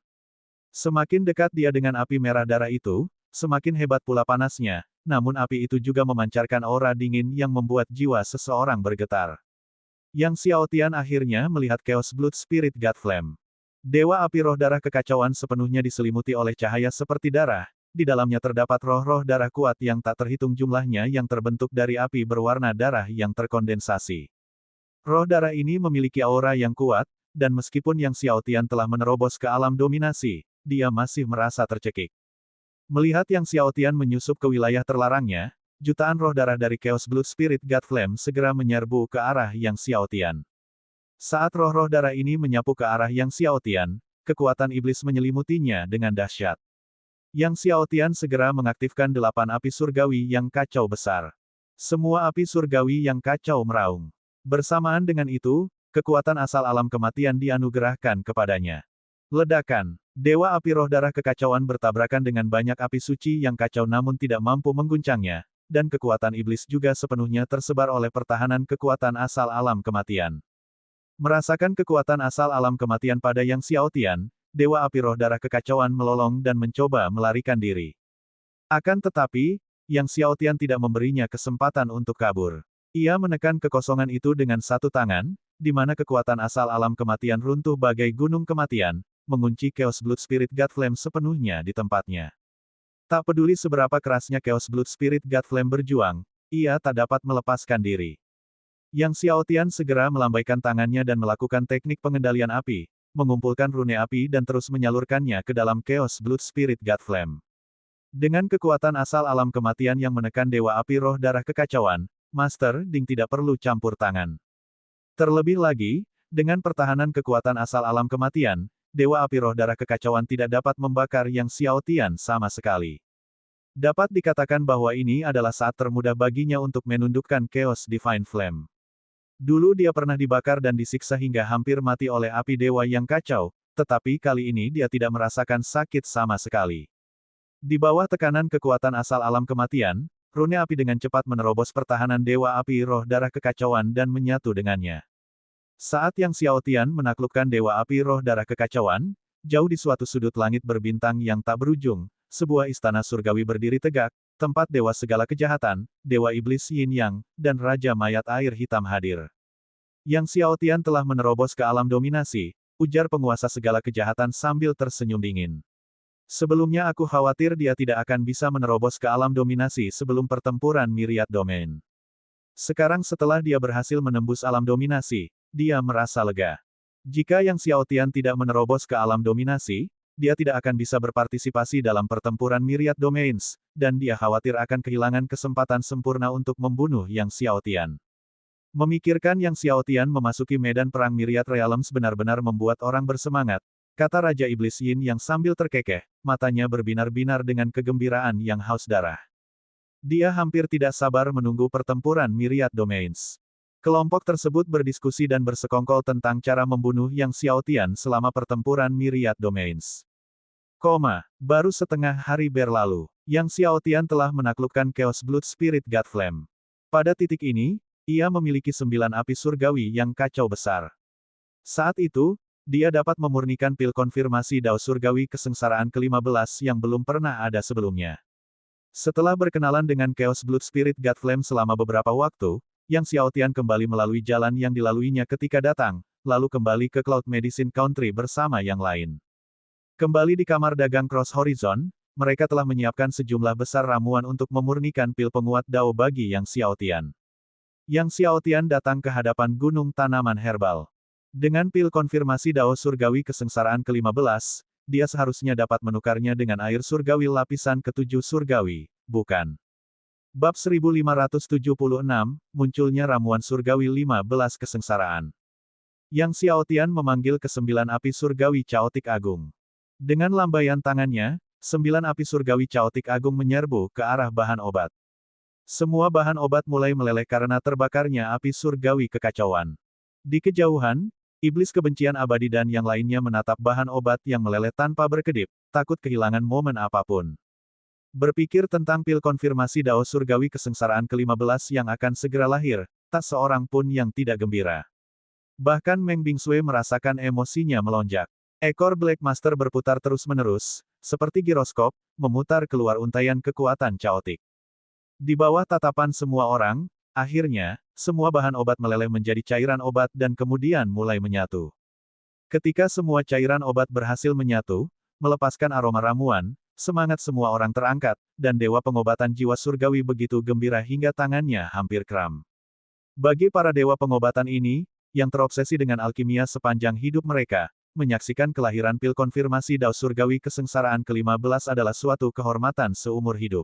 Semakin dekat dia dengan api merah darah itu, semakin hebat pula panasnya, namun api itu juga memancarkan aura dingin yang membuat jiwa seseorang bergetar. Yang Xiaotian akhirnya melihat Chaos Blood Spirit God Flame. Dewa Api Roh Darah Kekacauan sepenuhnya diselimuti oleh cahaya seperti darah, di dalamnya terdapat roh-roh darah kuat yang tak terhitung jumlahnya yang terbentuk dari api berwarna darah yang terkondensasi. Roh darah ini memiliki aura yang kuat, dan meskipun Yang Xiaotian telah menerobos ke alam dominasi, dia masih merasa tercekik. Melihat Yang Xiaotian menyusup ke wilayah terlarangnya, jutaan roh darah dari Chaos Blood Spirit God Flame segera menyerbu ke arah Yang Xiaotian. Saat roh-roh darah ini menyapu ke arah Yang Xiaotian, kekuatan iblis menyelimutinya dengan dahsyat. Yang Xiaotian segera mengaktifkan 8 api surgawi yang kacau besar. Semua api surgawi yang kacau meraung. Bersamaan dengan itu, kekuatan asal alam kematian dianugerahkan kepadanya. Ledakan. Dewa Api Roh Darah Kekacauan bertabrakan dengan banyak api suci yang kacau namun tidak mampu mengguncangnya, dan kekuatan iblis juga sepenuhnya tersebar oleh pertahanan kekuatan asal alam kematian. Merasakan kekuatan asal alam kematian pada Yang Xiaotian, Dewa Api Roh Darah Kekacauan melolong dan mencoba melarikan diri. Akan tetapi, Yang Xiaotian tidak memberinya kesempatan untuk kabur. Ia menekan kekosongan itu dengan satu tangan, di mana kekuatan asal alam kematian runtuh bagai gunung kematian, mengunci Chaos Blood Spirit God Flame sepenuhnya di tempatnya. Tak peduli seberapa kerasnya Chaos Blood Spirit God Flame berjuang, ia tak dapat melepaskan diri. Yang Xiao Tian segera melambaikan tangannya dan melakukan teknik pengendalian api, mengumpulkan rune api dan terus menyalurkannya ke dalam Chaos Blood Spirit God Flame. Dengan kekuatan asal alam kematian yang menekan Dewa Api Roh Darah Kekacauan, Master Ding tidak perlu campur tangan. Terlebih lagi, dengan pertahanan kekuatan asal alam kematian, Dewa Api Roh Darah Kekacauan tidak dapat membakar Yang Xiao Tian sama sekali. Dapat dikatakan bahwa ini adalah saat termudah baginya untuk menundukkan Chaos Divine Flame. Dulu dia pernah dibakar dan disiksa hingga hampir mati oleh api dewa yang kacau, tetapi kali ini dia tidak merasakan sakit sama sekali. Di bawah tekanan kekuatan asal alam kematian, rune api dengan cepat menerobos pertahanan Dewa Api Roh Darah Kekacauan dan menyatu dengannya. Saat Yang Xiao Tian menaklukkan Dewa Api Roh Darah Kekacauan, jauh di suatu sudut langit berbintang yang tak berujung, sebuah istana surgawi berdiri tegak, tempat dewa segala kejahatan, dewa iblis Yin Yang, dan Raja Mayat Air Hitam hadir. Yang Xiao Tian telah menerobos ke alam dominasi, ujar penguasa segala kejahatan sambil tersenyum dingin. Sebelumnya aku khawatir dia tidak akan bisa menerobos ke alam dominasi sebelum pertempuran Myriad Domain. Sekarang setelah dia berhasil menembus alam dominasi, dia merasa lega. Jika Yang Xiao Tian tidak menerobos ke alam dominasi, dia tidak akan bisa berpartisipasi dalam pertempuran Myriad Domains, dan dia khawatir akan kehilangan kesempatan sempurna untuk membunuh Yang Xiao Tian. Memikirkan Yang Xiao Tian memasuki medan perang Myriad Realms benar-benar membuat orang bersemangat, kata Raja Iblis Yin yang sambil terkekeh, matanya berbinar-binar dengan kegembiraan yang haus darah. Dia hampir tidak sabar menunggu pertempuran Myriad Domains. Kelompok tersebut berdiskusi dan bersekongkol tentang cara membunuh Yang Xiao Tian selama pertempuran Myriad Domains. Baru setengah hari berlalu, Yang Xiao Tian telah menaklukkan Chaos Blood Spirit God Flame. Pada titik ini, ia memiliki 9 api surgawi yang kacau besar. Saat itu, dia dapat memurnikan pil konfirmasi Dao Surgawi kesengsaraan ke-15 yang belum pernah ada sebelumnya. Setelah berkenalan dengan Chaos Blood Spirit God Flame selama beberapa waktu, Yang Xiao Tian kembali melalui jalan yang dilaluinya ketika datang, lalu kembali ke Cloud Medicine Country bersama yang lain. Kembali di kamar dagang Cross Horizon, mereka telah menyiapkan sejumlah besar ramuan untuk memurnikan pil penguat Dao bagi Yang Xiao Tian. Yang Xiao Tian datang ke hadapan gunung tanaman herbal. Dengan pil konfirmasi Dao Surgawi kesengsaraan ke-15, dia seharusnya dapat menukarnya dengan air surgawi lapisan ke-7 surgawi, bukan? Bab 1576, munculnya ramuan surgawi 15 kesengsaraan. Yang Xiao Tian memanggil ke-9 api surgawi Chaotic Agung. Dengan lambaian tangannya, 9 api surgawi Chaotic Agung menyerbu ke arah bahan obat. Semua bahan obat mulai meleleh karena terbakarnya api surgawi kekacauan. Di kejauhan, iblis kebencian abadi dan yang lainnya menatap bahan obat yang meleleh tanpa berkedip, takut kehilangan momen apapun. Berpikir tentang pil konfirmasi Dao Surgawi kesengsaraan ke-15 yang akan segera lahir, tak seorang pun yang tidak gembira. Bahkan Meng Bingsui merasakan emosinya melonjak. Ekor Black Master berputar terus-menerus, seperti giroskop, memutar keluar untaian kekuatan caotik. Di bawah tatapan semua orang, akhirnya, semua bahan obat meleleh menjadi cairan obat dan kemudian mulai menyatu. Ketika semua cairan obat berhasil menyatu, melepaskan aroma ramuan, semangat semua orang terangkat, dan Dewa Pengobatan Jiwa Surgawi begitu gembira hingga tangannya hampir kram. Bagi para Dewa Pengobatan ini, yang terobsesi dengan alkimia sepanjang hidup mereka, menyaksikan kelahiran pil konfirmasi Dao Surgawi kesengsaraan ke-15 adalah suatu kehormatan seumur hidup.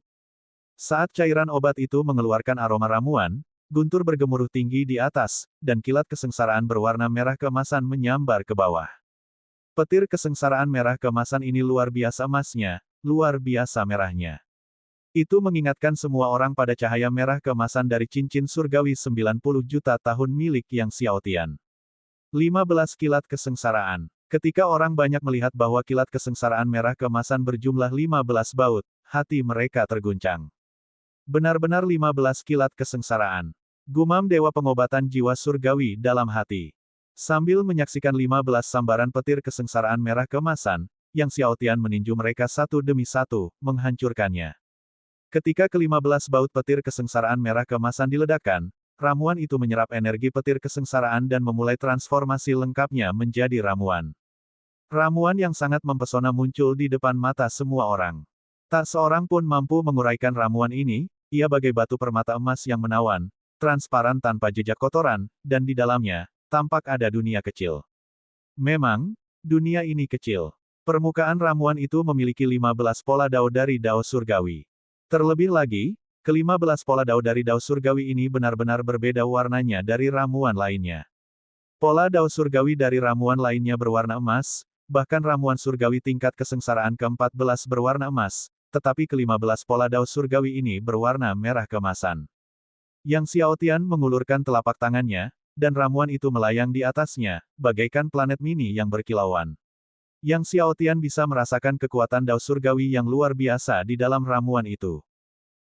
Saat cairan obat itu mengeluarkan aroma ramuan, guntur bergemuruh tinggi di atas, dan kilat kesengsaraan berwarna merah keemasan menyambar ke bawah. Petir kesengsaraan merah keemasan ini luar biasa emasnya, luar biasa merahnya. Itu mengingatkan semua orang pada cahaya merah keemasan dari cincin surgawi 90 juta tahun milik Yang Xiao Tian. 15 kilat kesengsaraan. Ketika orang banyak melihat bahwa kilat kesengsaraan merah keemasan berjumlah 15 baut, hati mereka terguncang. Benar-benar 15 kilat kesengsaraan. Gumam Dewa Pengobatan Jiwa Surgawi dalam hati. Sambil menyaksikan 15 sambaran petir kesengsaraan merah keemasan, Yang Xiao Tian meninju mereka satu demi satu, menghancurkannya. Ketika ke-15 baut petir kesengsaraan merah keemasan diledakkan, ramuan itu menyerap energi petir kesengsaraan dan memulai transformasi lengkapnya menjadi ramuan. Ramuan yang sangat mempesona muncul di depan mata semua orang. Tak seorang pun mampu menguraikan ramuan ini, ia bagai batu permata emas yang menawan, transparan tanpa jejak kotoran, dan di dalamnya, tampak ada dunia kecil. Memang, dunia ini kecil. Permukaan ramuan itu memiliki 15 pola dao dari dao surgawi. Terlebih lagi, ke-15 pola dao dari dao surgawi ini benar-benar berbeda warnanya dari ramuan lainnya. Pola dao surgawi dari ramuan lainnya berwarna emas, bahkan ramuan surgawi tingkat kesengsaraan ke-14 berwarna emas, tetapi ke-15 pola dao surgawi ini berwarna merah keemasan. Yang Xiao Tian mengulurkan telapak tangannya, dan ramuan itu melayang di atasnya, bagaikan planet mini yang berkilauan. Yang Xiao Tian bisa merasakan kekuatan dao surgawi yang luar biasa di dalam ramuan itu.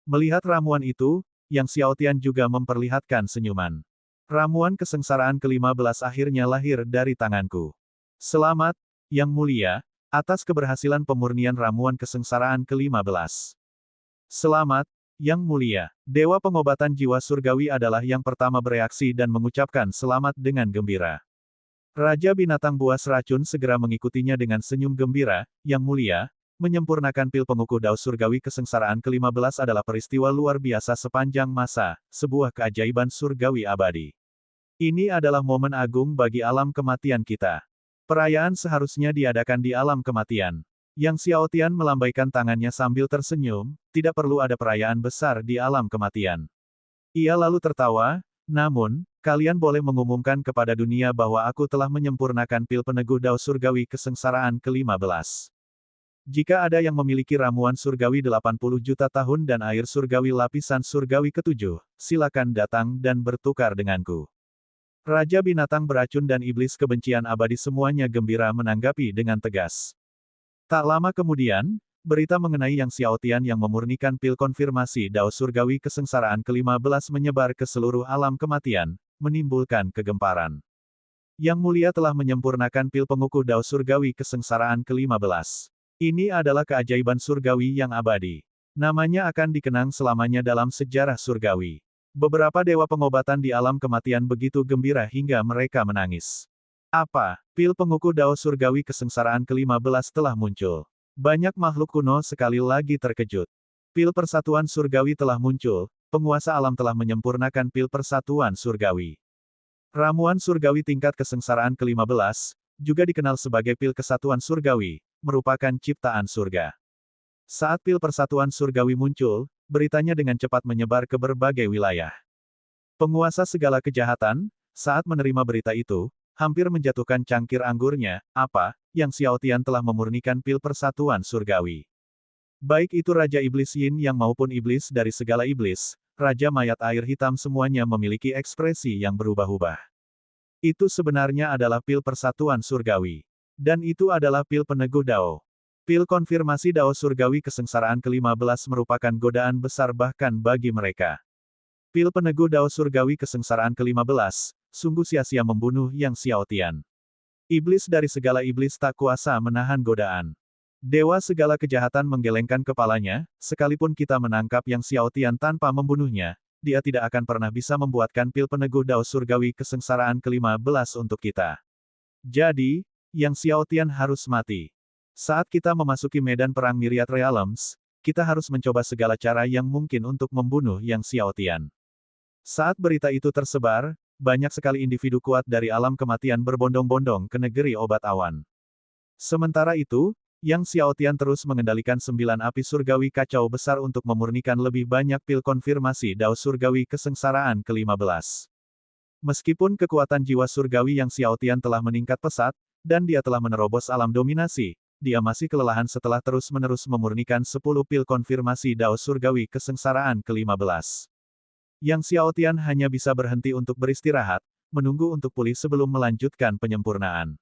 Melihat ramuan itu, Yang Xiao Tian juga memperlihatkan senyuman. Ramuan kesengsaraan ke-15 akhirnya lahir dari tanganku. Selamat, Yang Mulia, atas keberhasilan pemurnian ramuan kesengsaraan ke-15. Selamat, Yang Mulia. Dewa pengobatan jiwa surgawi adalah yang pertama bereaksi dan mengucapkan selamat dengan gembira. Raja binatang buas racun segera mengikutinya dengan senyum gembira. Yang Mulia, menyempurnakan pil pengukuh dao surgawi kesengsaraan ke-15 adalah peristiwa luar biasa sepanjang masa, sebuah keajaiban surgawi abadi. Ini adalah momen agung bagi alam kematian kita. Perayaan seharusnya diadakan di alam kematian. Yang Xiao Tian melambaikan tangannya sambil tersenyum, tidak perlu ada perayaan besar di alam kematian. Ia lalu tertawa, namun, kalian boleh mengumumkan kepada dunia bahwa aku telah menyempurnakan pil peneguh dao surgawi kesengsaraan ke-15. Jika ada yang memiliki ramuan surgawi 80 juta tahun dan air surgawi lapisan surgawi ke-7, silakan datang dan bertukar denganku. Raja binatang beracun dan iblis kebencian abadi semuanya gembira menanggapi dengan tegas. Tak lama kemudian, berita mengenai Yang Xiao Tian yang memurnikan pil konfirmasi dao surgawi kesengsaraan ke-15 menyebar ke seluruh alam kematian, menimbulkan kegemparan. Yang Mulia telah menyempurnakan pil pengukuh dao surgawi kesengsaraan ke-15. Ini adalah keajaiban surgawi yang abadi. Namanya akan dikenang selamanya dalam sejarah surgawi. Beberapa dewa pengobatan di alam kematian begitu gembira hingga mereka menangis. Apa? Pil pengukuh dao surgawi kesengsaraan ke-15 telah muncul. Banyak makhluk kuno sekali lagi terkejut. Pil persatuan surgawi telah muncul, penguasa alam telah menyempurnakan pil persatuan surgawi. Ramuan surgawi tingkat kesengsaraan ke-15, juga dikenal sebagai pil kesatuan surgawi, merupakan ciptaan surga. Saat pil persatuan surgawi muncul, beritanya dengan cepat menyebar ke berbagai wilayah. Penguasa segala kejahatan, saat menerima berita itu, hampir menjatuhkan cangkir anggurnya. Apa? Yang Xiao Tian telah memurnikan pil persatuan surgawi. Baik itu Raja Iblis Yin Yang maupun iblis dari segala iblis, Raja Mayat Air Hitam semuanya memiliki ekspresi yang berubah-ubah. Itu sebenarnya adalah pil persatuan surgawi. Dan itu adalah pil peneguh dao. Pil konfirmasi dao surgawi kesengsaraan ke-15 merupakan godaan besar bahkan bagi mereka. Pil peneguh dao surgawi kesengsaraan ke-15, sungguh sia-sia membunuh Yang Xiao Tian. Iblis dari segala iblis tak kuasa menahan godaan. Dewa segala kejahatan menggelengkan kepalanya, sekalipun kita menangkap Yang Xiao Tian tanpa membunuhnya, dia tidak akan pernah bisa membuatkan pil peneguh dao surgawi kesengsaraan ke-15 untuk kita. Jadi, Yang Xiao Tian harus mati. Saat kita memasuki medan perang Myriad Realms, kita harus mencoba segala cara yang mungkin untuk membunuh Yang Xiao Tian. Saat berita itu tersebar, banyak sekali individu kuat dari alam kematian berbondong-bondong ke negeri obat awan. Sementara itu, Yang Xiao Tian terus mengendalikan 9 api surgawi kacau besar untuk memurnikan lebih banyak pil konfirmasi dao surgawi kesengsaraan ke-15. Meskipun kekuatan jiwa surgawi Yang Xiao Tian telah meningkat pesat, dan dia telah menerobos alam dominasi, dia masih kelelahan setelah terus-menerus memurnikan 10 pil konfirmasi dao surgawi kesengsaraan ke-15. Yang Xiao Tian hanya bisa berhenti untuk beristirahat, menunggu untuk pulih sebelum melanjutkan penyempurnaan.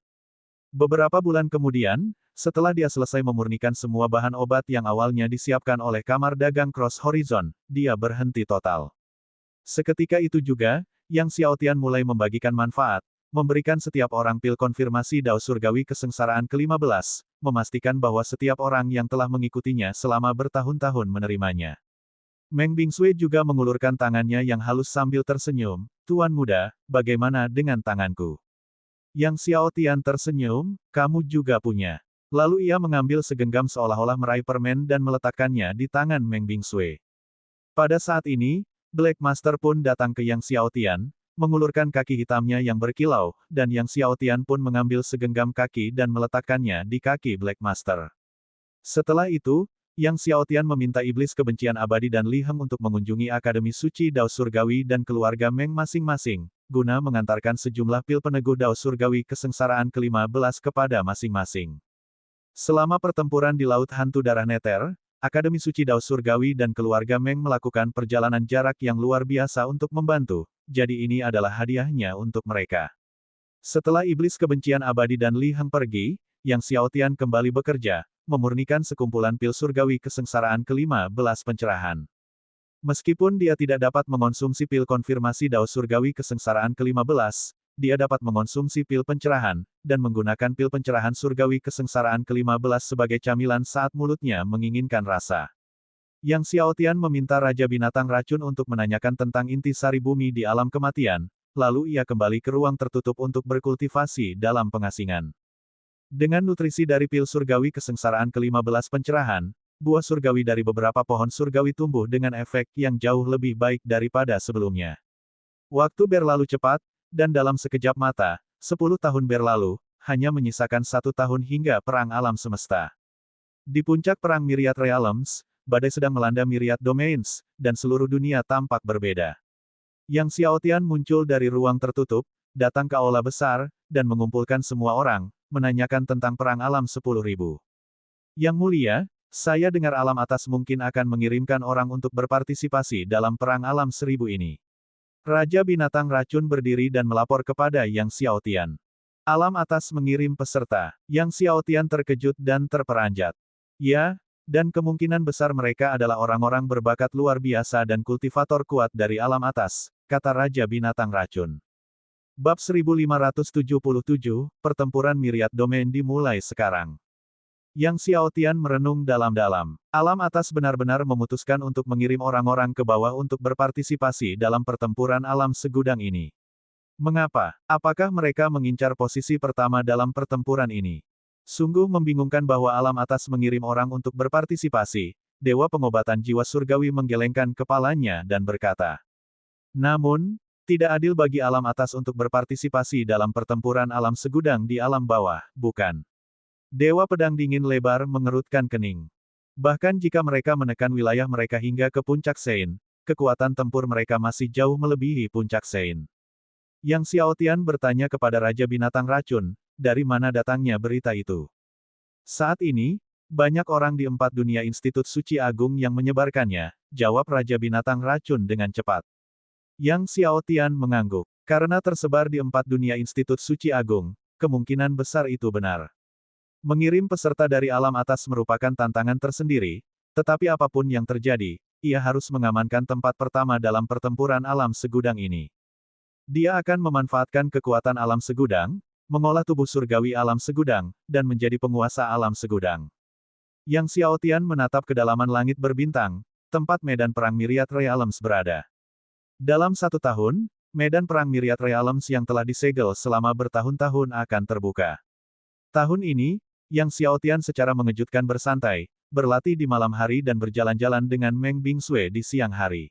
Beberapa bulan kemudian, setelah dia selesai memurnikan semua bahan obat yang awalnya disiapkan oleh kamar dagang Cross Horizon, dia berhenti total. Seketika itu juga, Yang Xiao Tian mulai membagikan manfaat, memberikan setiap orang pil konfirmasi dao surgawi kesengsaraan ke-15, memastikan bahwa setiap orang yang telah mengikutinya selama bertahun-tahun menerimanya. Meng Bingsui juga mengulurkan tangannya yang halus sambil tersenyum. Tuan muda, bagaimana dengan tanganku? Yang Xiao Tian tersenyum, kamu juga punya. Lalu ia mengambil segenggam seolah-olah meraih permen dan meletakkannya di tangan Meng Bingsui. Pada saat ini, Black Master pun datang ke Yang Xiaotian, mengulurkan kaki hitamnya yang berkilau, dan Yang Xiaotian pun mengambil segenggam kaki dan meletakkannya di kaki Black Master. Setelah itu, Yang Xiaotian meminta iblis kebencian abadi dan Li Heng untuk mengunjungi Akademi Suci Dao Surgawi dan keluarga Meng masing-masing, guna mengantarkan sejumlah pil peneguh Dao Surgawi kesengsaraan ke-15 kepada masing-masing. Selama pertempuran di Laut Hantu Darah Neter, Akademi Suci Dao Surgawi dan keluarga Meng melakukan perjalanan jarak yang luar biasa untuk membantu, jadi ini adalah hadiahnya untuk mereka. Setelah iblis kebencian abadi dan Li Heng pergi, Yang Xiaotian kembali bekerja, memurnikan sekumpulan pil surgawi kesengsaraan ke-15 pencerahan. Meskipun dia tidak dapat mengonsumsi pil konfirmasi Dao Surgawi kesengsaraan ke-15, dia dapat mengonsumsi pil pencerahan, dan menggunakan pil pencerahan surgawi kesengsaraan ke-15 sebagai camilan saat mulutnya menginginkan rasa. Yang Xiaotian meminta Raja Binatang Racun untuk menanyakan tentang inti sari bumi di alam kematian, lalu ia kembali ke ruang tertutup untuk berkultivasi dalam pengasingan. Dengan nutrisi dari pil surgawi kesengsaraan ke-15 pencerahan, buah surgawi dari beberapa pohon surgawi tumbuh dengan efek yang jauh lebih baik daripada sebelumnya. Waktu berlalu cepat, dan dalam sekejap mata, 10 tahun berlalu, hanya menyisakan 1 tahun hingga perang alam semesta. Di puncak perang Myriad Realms, badai sedang melanda Myriad Domains, dan seluruh dunia tampak berbeda. Yang Xiaotian muncul dari ruang tertutup, datang ke aula besar, dan mengumpulkan semua orang, menanyakan tentang perang alam 10.000. Yang mulia, saya dengar alam atas mungkin akan mengirimkan orang untuk berpartisipasi dalam perang alam 1000 ini. Raja Binatang Racun berdiri dan melapor kepada Yang Xiaotian. Alam atas mengirim peserta. Yang Xiaotian terkejut dan terperanjat. Ya, dan kemungkinan besar mereka adalah orang-orang berbakat luar biasa dan kultivator kuat dari alam atas, kata Raja Binatang Racun. Bab 1577, Pertempuran Myriad Domain dimulai sekarang. Yang Xiaotian merenung dalam-dalam. Alam atas benar-benar memutuskan untuk mengirim orang-orang ke bawah untuk berpartisipasi dalam pertempuran alam segudang ini. Mengapa? Apakah mereka mengincar posisi pertama dalam pertempuran ini? Sungguh membingungkan bahwa alam atas mengirim orang untuk berpartisipasi. Dewa Pengobatan Jiwa Surgawi menggelengkan kepalanya dan berkata. Namun, tidak adil bagi alam atas untuk berpartisipasi dalam pertempuran alam segudang di alam bawah, bukan? Dewa Pedang Dingin lebar mengerutkan kening. Bahkan jika mereka menekan wilayah mereka hingga ke puncak Sein, kekuatan tempur mereka masih jauh melebihi puncak Sein. Yang Xiaotian bertanya kepada Raja Binatang Racun, dari mana datangnya berita itu? Saat ini, banyak orang di 4 dunia Institut Suci Agung yang menyebarkannya, jawab Raja Binatang Racun dengan cepat. Yang Xiaotian mengangguk. Karena tersebar di 4 dunia Institut Suci Agung, kemungkinan besar itu benar. Mengirim peserta dari alam atas merupakan tantangan tersendiri, tetapi apapun yang terjadi, ia harus mengamankan tempat pertama dalam pertempuran alam segudang ini. Dia akan memanfaatkan kekuatan alam segudang, mengolah tubuh surgawi alam segudang, dan menjadi penguasa alam segudang. Yang Xiaotian menatap kedalaman langit berbintang, tempat medan perang Myriad Realms berada. Dalam 1 tahun, medan perang Myriad Realms yang telah disegel selama bertahun-tahun akan terbuka. Tahun ini, Yang Xiaotian secara mengejutkan bersantai, berlatih di malam hari dan berjalan-jalan dengan Meng Bingsue di siang hari.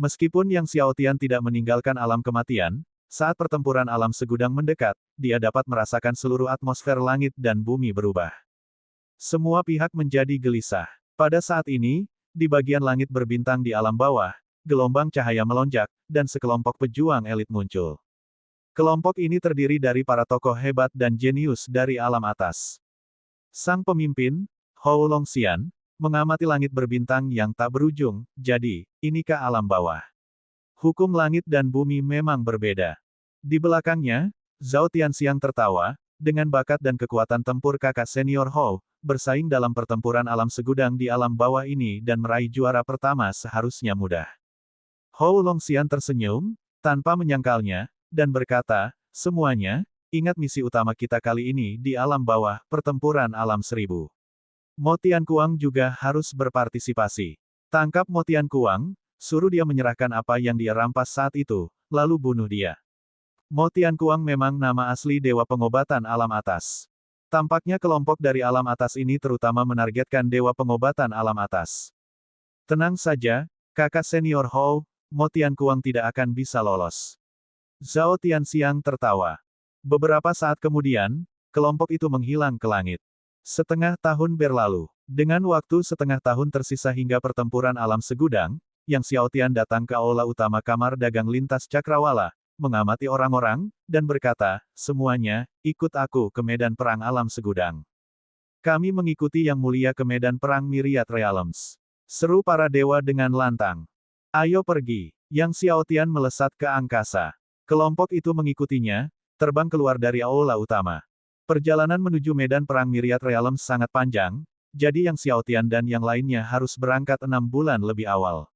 Meskipun Yang Xiaotian tidak meninggalkan alam kematian, saat pertempuran alam segudang mendekat, dia dapat merasakan seluruh atmosfer langit dan bumi berubah. Semua pihak menjadi gelisah. Pada saat ini, di bagian langit berbintang di alam bawah, gelombang cahaya melonjak, dan sekelompok pejuang elit muncul. Kelompok ini terdiri dari para tokoh hebat dan jenius dari alam atas. Sang pemimpin, Hou Longxian, mengamati langit berbintang yang tak berujung, jadi, inikah alam bawah? Hukum langit dan bumi memang berbeda. Di belakangnya, Zhao Tianxiang tertawa, dengan bakat dan kekuatan tempur kakak senior Hou, bersaing dalam pertempuran alam segudang di alam bawah ini dan meraih juara pertama seharusnya mudah. Hou Longxian tersenyum, tanpa menyangkalnya, dan berkata, semuanya, ingat misi utama kita kali ini di alam bawah, pertempuran alam 1000. Mo Tianquang juga harus berpartisipasi. Tangkap Mo Tianquang, suruh dia menyerahkan apa yang dia rampas saat itu, lalu bunuh dia. Mo Tianquang memang nama asli Dewa Pengobatan Alam Atas. Tampaknya kelompok dari alam atas ini terutama menargetkan Dewa Pengobatan Alam Atas. Tenang saja, kakak senior Hou, Mo Tiankuang tidak akan bisa lolos. Zhao Tianxiang tertawa. Beberapa saat kemudian, kelompok itu menghilang ke langit. Setengah tahun berlalu. Dengan waktu setengah tahun tersisa hingga pertempuran alam segudang, Yang Xiaotian datang ke aula utama kamar dagang lintas cakrawala, mengamati orang-orang, dan berkata, semuanya, ikut aku ke medan perang alam segudang. Kami mengikuti Yang Mulia ke medan perang Myriad Realms. Seru para dewa dengan lantang. Ayo pergi. Yang Xiaotian melesat ke angkasa. Kelompok itu mengikutinya, terbang keluar dari aula utama. Perjalanan menuju medan perang Myriad Realms sangat panjang, jadi Yang Xiaotian dan yang lainnya harus berangkat 6 bulan lebih awal.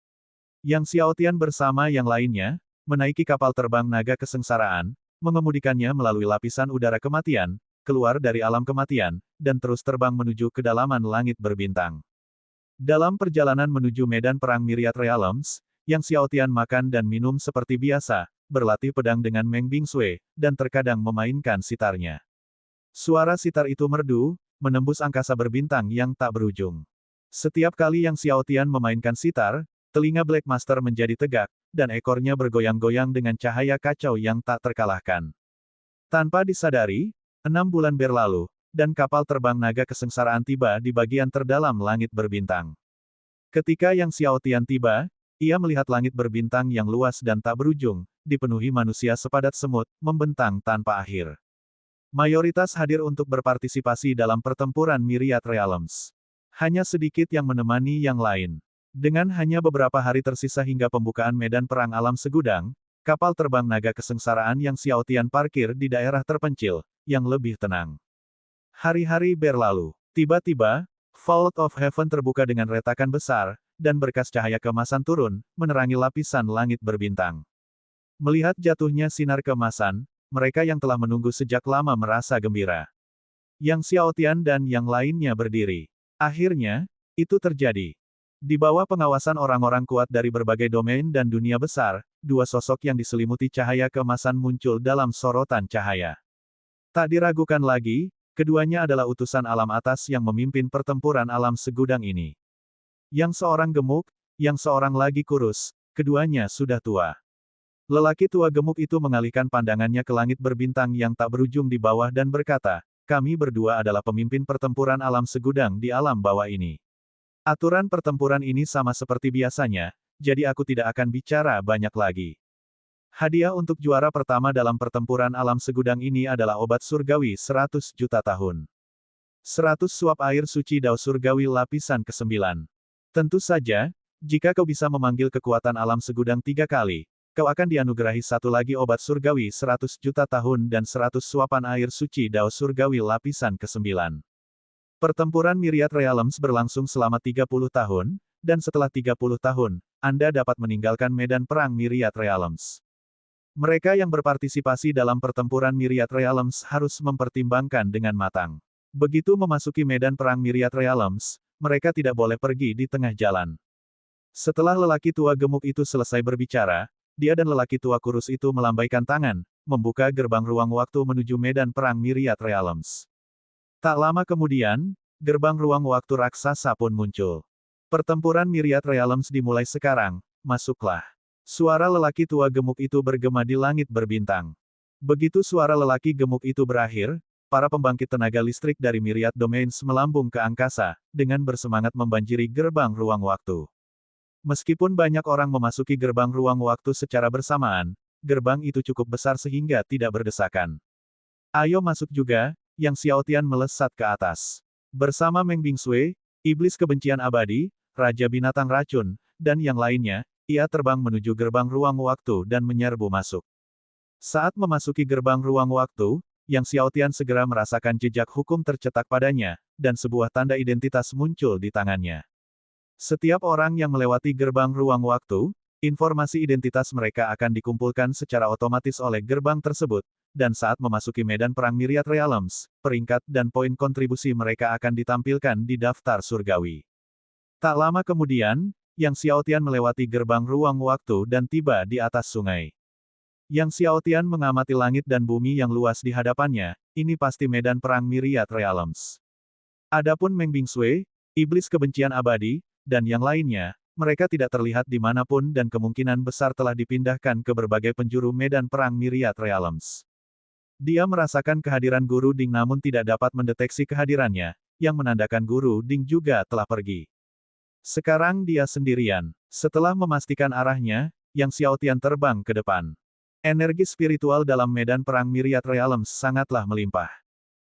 Yang Xiaotian bersama yang lainnya, menaiki kapal terbang naga kesengsaraan, mengemudikannya melalui lapisan udara kematian, keluar dari alam kematian, dan terus terbang menuju kedalaman langit berbintang. Dalam perjalanan menuju medan perang Myriad Realms, Yang Xiaotian makan dan minum seperti biasa, berlatih pedang dengan Meng Bingsui, dan terkadang memainkan sitarnya. Suara sitar itu merdu, menembus angkasa berbintang yang tak berujung. Setiap kali Yang Xiaotian memainkan sitar, telinga Black Master menjadi tegak, dan ekornya bergoyang-goyang dengan cahaya kacau yang tak terkalahkan. Tanpa disadari, 6 bulan berlalu, dan kapal terbang naga kesengsaraan tiba di bagian terdalam langit berbintang. Ketika Yang Xiaotian tiba, ia melihat langit berbintang yang luas dan tak berujung, dipenuhi manusia sepadat semut, membentang tanpa akhir. Mayoritas hadir untuk berpartisipasi dalam pertempuran Myriad Realms. Hanya sedikit yang menemani yang lain. Dengan hanya beberapa hari tersisa hingga pembukaan medan perang alam segudang, kapal terbang naga kesengsaraan Yang Xiaotian parkir di daerah terpencil, yang lebih tenang. Hari-hari berlalu. Tiba-tiba, Vault of Heaven terbuka dengan retakan besar, dan berkas cahaya keemasan turun, menerangi lapisan langit berbintang. Melihat jatuhnya sinar keemasan, mereka yang telah menunggu sejak lama merasa gembira. Yang Xiaotian dan yang lainnya berdiri. Akhirnya, itu terjadi. Di bawah pengawasan orang-orang kuat dari berbagai domain dan dunia besar, dua sosok yang diselimuti cahaya keemasan muncul dalam sorotan cahaya. Tak diragukan lagi, keduanya adalah utusan alam atas yang memimpin pertempuran alam segudang ini. Yang seorang gemuk, yang seorang lagi kurus, keduanya sudah tua. Lelaki tua gemuk itu mengalihkan pandangannya ke langit berbintang yang tak berujung di bawah dan berkata, kami berdua adalah pemimpin pertempuran alam segudang di alam bawah ini. Aturan pertempuran ini sama seperti biasanya, jadi aku tidak akan bicara banyak lagi. Hadiah untuk juara pertama dalam pertempuran alam segudang ini adalah obat surgawi 100 juta tahun. 100 suap air suci dao surgawi lapisan ke-9. Tentu saja, jika kau bisa memanggil kekuatan alam segudang 3 kali, kau akan dianugerahi satu lagi obat surgawi 100 juta tahun dan 100 suapan air suci dao surgawi lapisan ke-9. Pertempuran Myriad Realms berlangsung selama 30 tahun, dan setelah 30 tahun, Anda dapat meninggalkan medan perang Myriad Realms. Mereka yang berpartisipasi dalam pertempuran Myriad Realms harus mempertimbangkan dengan matang. Begitu memasuki medan perang Myriad Realms, mereka tidak boleh pergi di tengah jalan. Setelah lelaki tua gemuk itu selesai berbicara, dia dan lelaki tua kurus itu melambaikan tangan, membuka gerbang ruang waktu menuju medan perang Myriad Realms. Tak lama kemudian, gerbang ruang waktu raksasa pun muncul. Pertempuran Myriad Realms dimulai sekarang, masuklah. Suara lelaki tua gemuk itu bergema di langit berbintang. Begitu suara lelaki gemuk itu berakhir, para pembangkit tenaga listrik dari Myriad Domains melambung ke angkasa, dengan bersemangat membanjiri gerbang ruang waktu. Meskipun banyak orang memasuki gerbang ruang waktu secara bersamaan, gerbang itu cukup besar sehingga tidak berdesakan. Ayo masuk juga, Yang Xiaotian melesat ke atas. Bersama Meng Bingsui, Iblis Kebencian Abadi, Raja Binatang Racun, dan yang lainnya, ia terbang menuju gerbang ruang waktu dan menyerbu masuk. Saat memasuki gerbang ruang waktu, Yang Xiaotian segera merasakan jejak hukum tercetak padanya, dan sebuah tanda identitas muncul di tangannya. Setiap orang yang melewati gerbang ruang waktu, informasi identitas mereka akan dikumpulkan secara otomatis oleh gerbang tersebut, dan saat memasuki medan perang Myriad Realms, peringkat dan poin kontribusi mereka akan ditampilkan di daftar surgawi. Tak lama kemudian, Yang Xiaotian melewati gerbang ruang waktu dan tiba di atas sungai. Yang Xiaotian mengamati langit dan bumi yang luas di hadapannya, ini pasti medan perang Myriad Realms. Adapun Meng Bingsui, Iblis Kebencian Abadi, dan yang lainnya, mereka tidak terlihat di manapun dan kemungkinan besar telah dipindahkan ke berbagai penjuru medan perang Myriad Realms. Dia merasakan kehadiran Guru Ding namun tidak dapat mendeteksi kehadirannya, yang menandakan Guru Ding juga telah pergi. Sekarang dia sendirian. Setelah memastikan arahnya, Yang Xiaotian terbang ke depan. Energi spiritual dalam medan perang Myriad Realms sangatlah melimpah.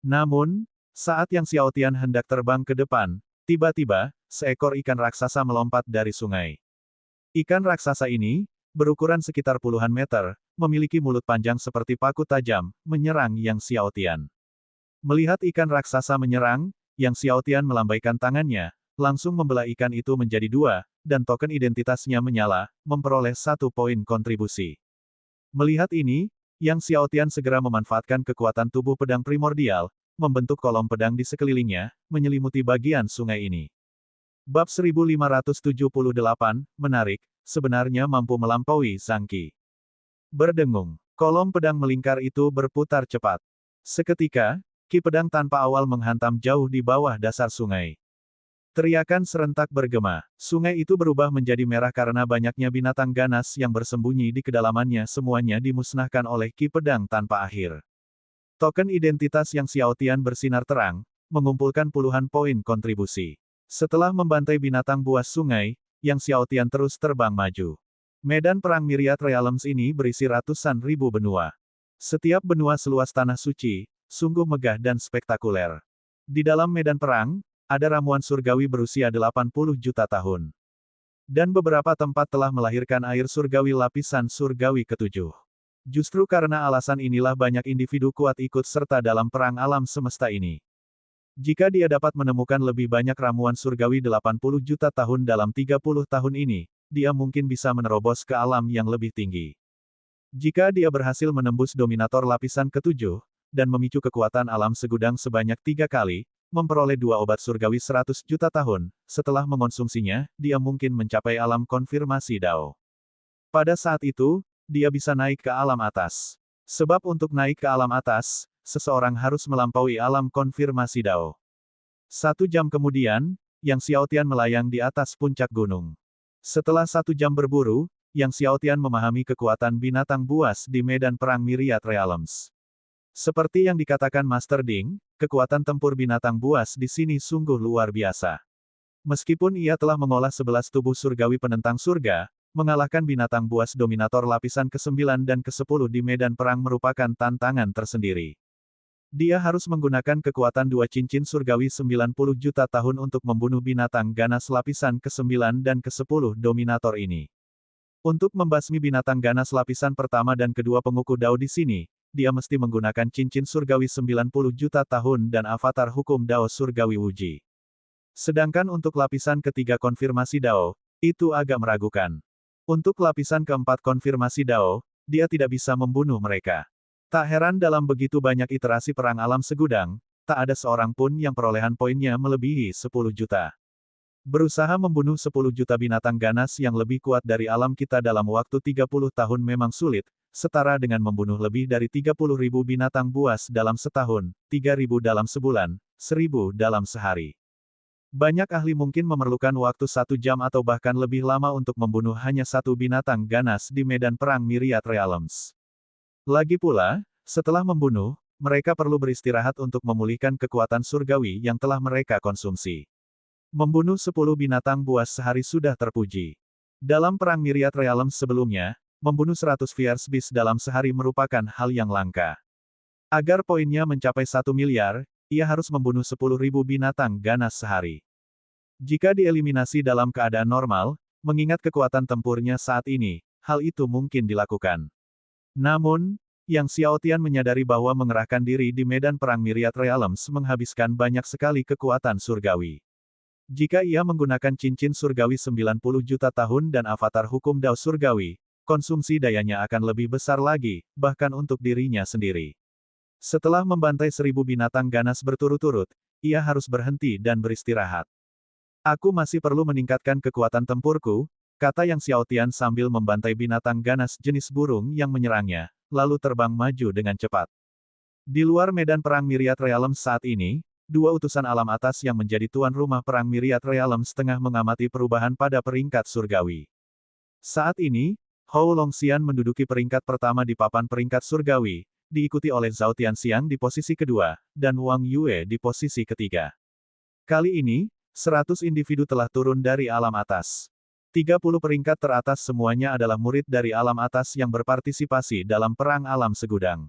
Namun, saat Yang Xiaotian hendak terbang ke depan, tiba-tiba, seekor ikan raksasa melompat dari sungai. Ikan raksasa ini, berukuran sekitar puluhan meter, memiliki mulut panjang seperti paku tajam, menyerang Yang Xiaotian. Melihat ikan raksasa menyerang, Yang Xiaotian melambaikan tangannya, langsung membelah ikan itu menjadi dua, dan token identitasnya menyala, memperoleh 1 poin kontribusi. Melihat ini, Yang Xiaotian segera memanfaatkan kekuatan tubuh pedang primordial, membentuk kolom pedang di sekelilingnya, menyelimuti bagian sungai ini. Bab 1578, menarik, sebenarnya mampu melampaui Zhang-Qi. Berdengung, kolom pedang melingkar itu berputar cepat. Seketika, ki pedang tanpa awal menghantam jauh di bawah dasar sungai. Teriakan serentak bergema. Sungai itu berubah menjadi merah karena banyaknya binatang ganas yang bersembunyi di kedalamannya, semuanya dimusnahkan oleh ki pedang tanpa akhir. Token identitas Yang Xiaotian bersinar terang, mengumpulkan puluhan poin kontribusi. Setelah membantai binatang buas sungai, Yang Xiaotian terus terbang maju. Medan perang Myriad Realms ini berisi ratusan ribu benua. Setiap benua seluas tanah suci, sungguh megah dan spektakuler. Di dalam medan perang, ada ramuan surgawi berusia 80 juta tahun. Dan beberapa tempat telah melahirkan air surgawi lapisan surgawi ketujuh. Justru karena alasan inilah banyak individu kuat ikut serta dalam perang alam semesta ini. Jika dia dapat menemukan lebih banyak ramuan surgawi 80 juta tahun dalam 30 tahun ini, dia mungkin bisa menerobos ke alam yang lebih tinggi. Jika dia berhasil menembus dominator lapisan ketujuh, dan memicu kekuatan alam segudang sebanyak 3 kali, memperoleh 2 obat surgawi 100 juta tahun, setelah mengonsumsinya, dia mungkin mencapai alam konfirmasi Dao. Pada saat itu, dia bisa naik ke alam atas. Sebab untuk naik ke alam atas, seseorang harus melampaui alam konfirmasi Dao. 1 jam kemudian, Yang Xiaotian melayang di atas puncak gunung. Setelah 1 jam berburu, Yang Xiaotian memahami kekuatan binatang buas di medan perang Myriad Realms. Seperti yang dikatakan Master Ding, kekuatan tempur binatang buas di sini sungguh luar biasa. Meskipun ia telah mengolah 11 tubuh surgawi penentang surga, mengalahkan binatang buas dominator lapisan ke-9 dan ke-10 di medan perang merupakan tantangan tersendiri. Dia harus menggunakan kekuatan 2 cincin surgawi 90 juta tahun untuk membunuh binatang ganas lapisan ke-9 dan ke-10 dominator ini. Untuk membasmi binatang ganas lapisan pertama dan kedua pengukuh Dao di sini, dia mesti menggunakan cincin surgawi 90 juta tahun dan avatar hukum Dao surgawi Wuji. Sedangkan untuk lapisan ketiga konfirmasi Dao, itu agak meragukan. Untuk lapisan keempat konfirmasi Dao, dia tidak bisa membunuh mereka. Tak heran dalam begitu banyak iterasi perang alam segudang, tak ada seorang pun yang perolehan poinnya melebihi 10 juta. Berusaha membunuh 10 juta binatang ganas yang lebih kuat dari alam kita dalam waktu 30 tahun memang sulit, setara dengan membunuh lebih dari 30.000 binatang buas dalam setahun, 3.000 dalam sebulan, 1.000 dalam sehari. Banyak ahli mungkin memerlukan waktu 1 jam atau bahkan lebih lama untuk membunuh hanya 1 binatang ganas di medan perang Myriad Realms. Lagi pula, setelah membunuh, mereka perlu beristirahat untuk memulihkan kekuatan surgawi yang telah mereka konsumsi. Membunuh 10 binatang buas sehari sudah terpuji. Dalam perang Myriad Realms sebelumnya, membunuh 100 fierce beast dalam sehari merupakan hal yang langka. Agar poinnya mencapai 1 miliar, ia harus membunuh 10.000 binatang ganas sehari. Jika dieliminasi dalam keadaan normal, mengingat kekuatan tempurnya saat ini, hal itu mungkin dilakukan. Namun, Yang Xiaotian menyadari bahwa mengerahkan diri di medan perang Myriad Realms menghabiskan banyak sekali kekuatan surgawi. Jika ia menggunakan cincin surgawi 90 juta tahun dan avatar hukum Dao surgawi, konsumsi dayanya akan lebih besar lagi, bahkan untuk dirinya sendiri. Setelah membantai 1000 binatang ganas berturut-turut, ia harus berhenti dan beristirahat. Aku masih perlu meningkatkan kekuatan tempurku, kata Yang Xiaotian sambil membantai binatang ganas jenis burung yang menyerangnya, lalu terbang maju dengan cepat. Di luar medan perang Myriad Realms saat ini, dua utusan alam atas yang menjadi tuan rumah perang Myriad Realms tengah mengamati perubahan pada peringkat surgawi. Saat ini, Hou Longxian menduduki peringkat pertama di papan peringkat surgawi, diikuti oleh Zhao Tianxiang di posisi kedua, dan Wang Yue di posisi ketiga. Kali ini, 100 individu telah turun dari alam atas. 30 peringkat teratas semuanya adalah murid dari alam atas yang berpartisipasi dalam perang alam segudang.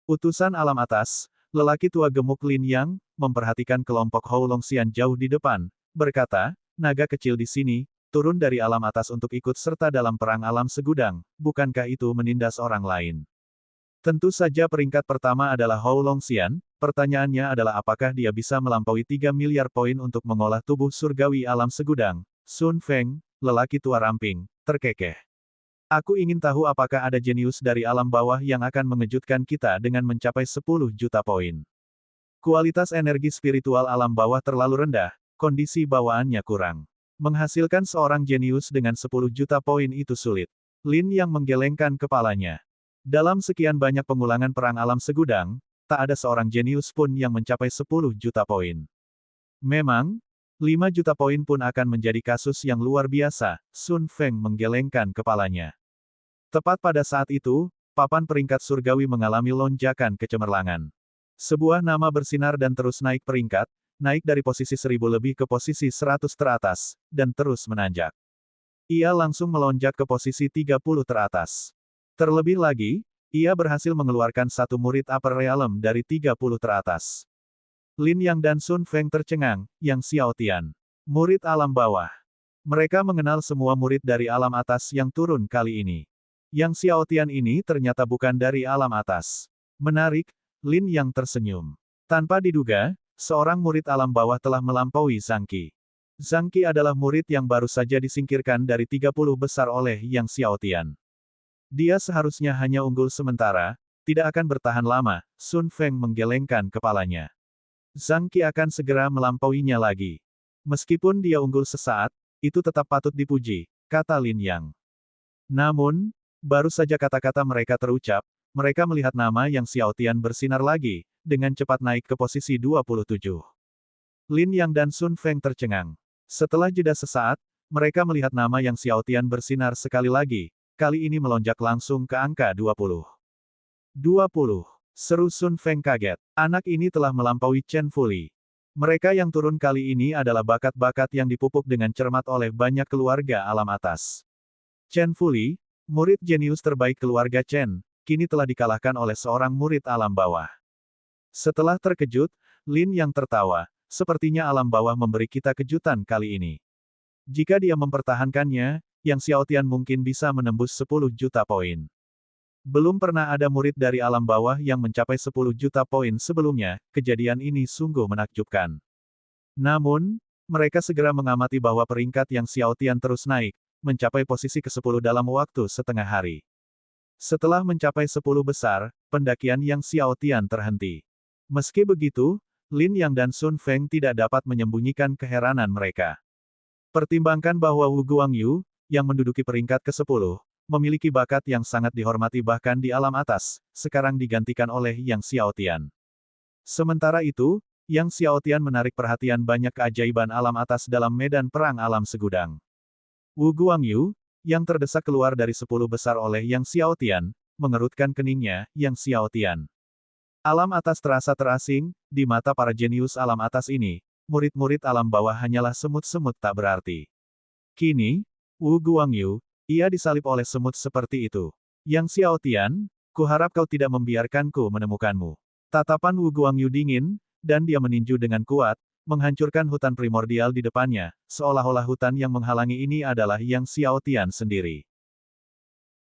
Utusan alam atas, lelaki tua gemuk Lin Yang, memperhatikan kelompok Hou Longxian jauh di depan, berkata, naga kecil di sini, turun dari alam atas untuk ikut serta dalam perang alam segudang, bukankah itu menindas orang lain? Tentu saja peringkat pertama adalah Hou Longxian, pertanyaannya adalah apakah dia bisa melampaui 3 miliar poin untuk mengolah tubuh surgawi alam segudang. Sun Feng, lelaki tua ramping, terkekeh. Aku ingin tahu apakah ada jenius dari alam bawah yang akan mengejutkan kita dengan mencapai 10 juta poin. Kualitas energi spiritual alam bawah terlalu rendah, kondisi bawaannya kurang. Menghasilkan seorang jenius dengan 10 juta poin itu sulit. Lin yang menggelengkan kepalanya. Dalam sekian banyak pengulangan perang alam segudang, tak ada seorang jenius pun yang mencapai 10 juta poin. Memang, 5 juta poin pun akan menjadi kasus yang luar biasa, Sun Feng menggelengkan kepalanya. Tepat pada saat itu, papan peringkat surgawi mengalami lonjakan kecemerlangan. Sebuah nama bersinar dan terus naik peringkat, naik dari posisi 1000 lebih ke posisi 100 teratas, dan terus menanjak. Ia langsung melonjak ke posisi 30 teratas. Terlebih lagi, ia berhasil mengeluarkan satu murid Upper Realm dari 30 teratas. Lin Yang dan Sun Feng tercengang, Yang Xiao Tian. Murid alam bawah. Mereka mengenal semua murid dari alam atas yang turun kali ini. Yang Xiao Tian ini ternyata bukan dari alam atas. Menarik, Lin Yang tersenyum. Tanpa diduga, seorang murid alam bawah telah melampaui Zhang Qi. Zhang Qi adalah murid yang baru saja disingkirkan dari 30 besar oleh Yang Xiao Tian. Dia seharusnya hanya unggul sementara, tidak akan bertahan lama, Sun Feng menggelengkan kepalanya. Zhang Qi akan segera melampauinya lagi. Meskipun dia unggul sesaat, itu tetap patut dipuji, kata Lin Yang. Namun, baru saja kata-kata mereka terucap, mereka melihat nama Yang Xiao Tian bersinar lagi, dengan cepat naik ke posisi 27. Lin Yang dan Sun Feng tercengang. Setelah jeda sesaat, mereka melihat nama Yang Xiao Tian bersinar sekali lagi, kali ini melonjak langsung ke angka 20. 20. Seru Sun Feng kaget. Anak ini telah melampaui Chen Fuli. Mereka yang turun kali ini adalah bakat-bakat yang dipupuk dengan cermat oleh banyak keluarga alam atas. Chen Fuli, murid jenius terbaik keluarga Chen, kini telah dikalahkan oleh seorang murid alam bawah. Setelah terkejut, Lin yang tertawa, sepertinya alam bawah memberi kita kejutan kali ini. Jika dia mempertahankannya, Yang Xiao Tian mungkin bisa menembus 10 juta poin. Belum pernah ada murid dari alam bawah yang mencapai 10 juta poin sebelumnya, kejadian ini sungguh menakjubkan. Namun, mereka segera mengamati bahwa peringkat Yang Xiao Tian terus naik, mencapai posisi ke-10 dalam waktu setengah hari. Setelah mencapai 10 besar, pendakian Yang Xiao Tian terhenti. Meski begitu, Lin Yang dan Sun Feng tidak dapat menyembunyikan keheranan mereka. Pertimbangkan bahwa Wu Guangyu, yang menduduki peringkat ke-10, memiliki bakat yang sangat dihormati bahkan di alam atas, sekarang digantikan oleh Yang Xiao Tian. Sementara itu, Yang Xiao Tian menarik perhatian banyak keajaiban alam atas dalam medan perang alam segudang. Wu Guangyu, yang terdesak keluar dari 10 besar oleh Yang Xiao Tian, mengerutkan keningnya, Yang Xiao Tian. Alam atas terasa terasing, di mata para jenius alam atas ini, murid-murid alam bawah hanyalah semut-semut tak berarti. Kini, Wu Guangyu, ia disalib oleh semut seperti itu. Yang Xiao Tian, kuharap kau tidak membiarkanku menemukanmu. Tatapan Wu Guangyu dingin, dan dia meninju dengan kuat, menghancurkan hutan primordial di depannya, seolah-olah hutan yang menghalangi ini adalah Yang Xiao Tian sendiri.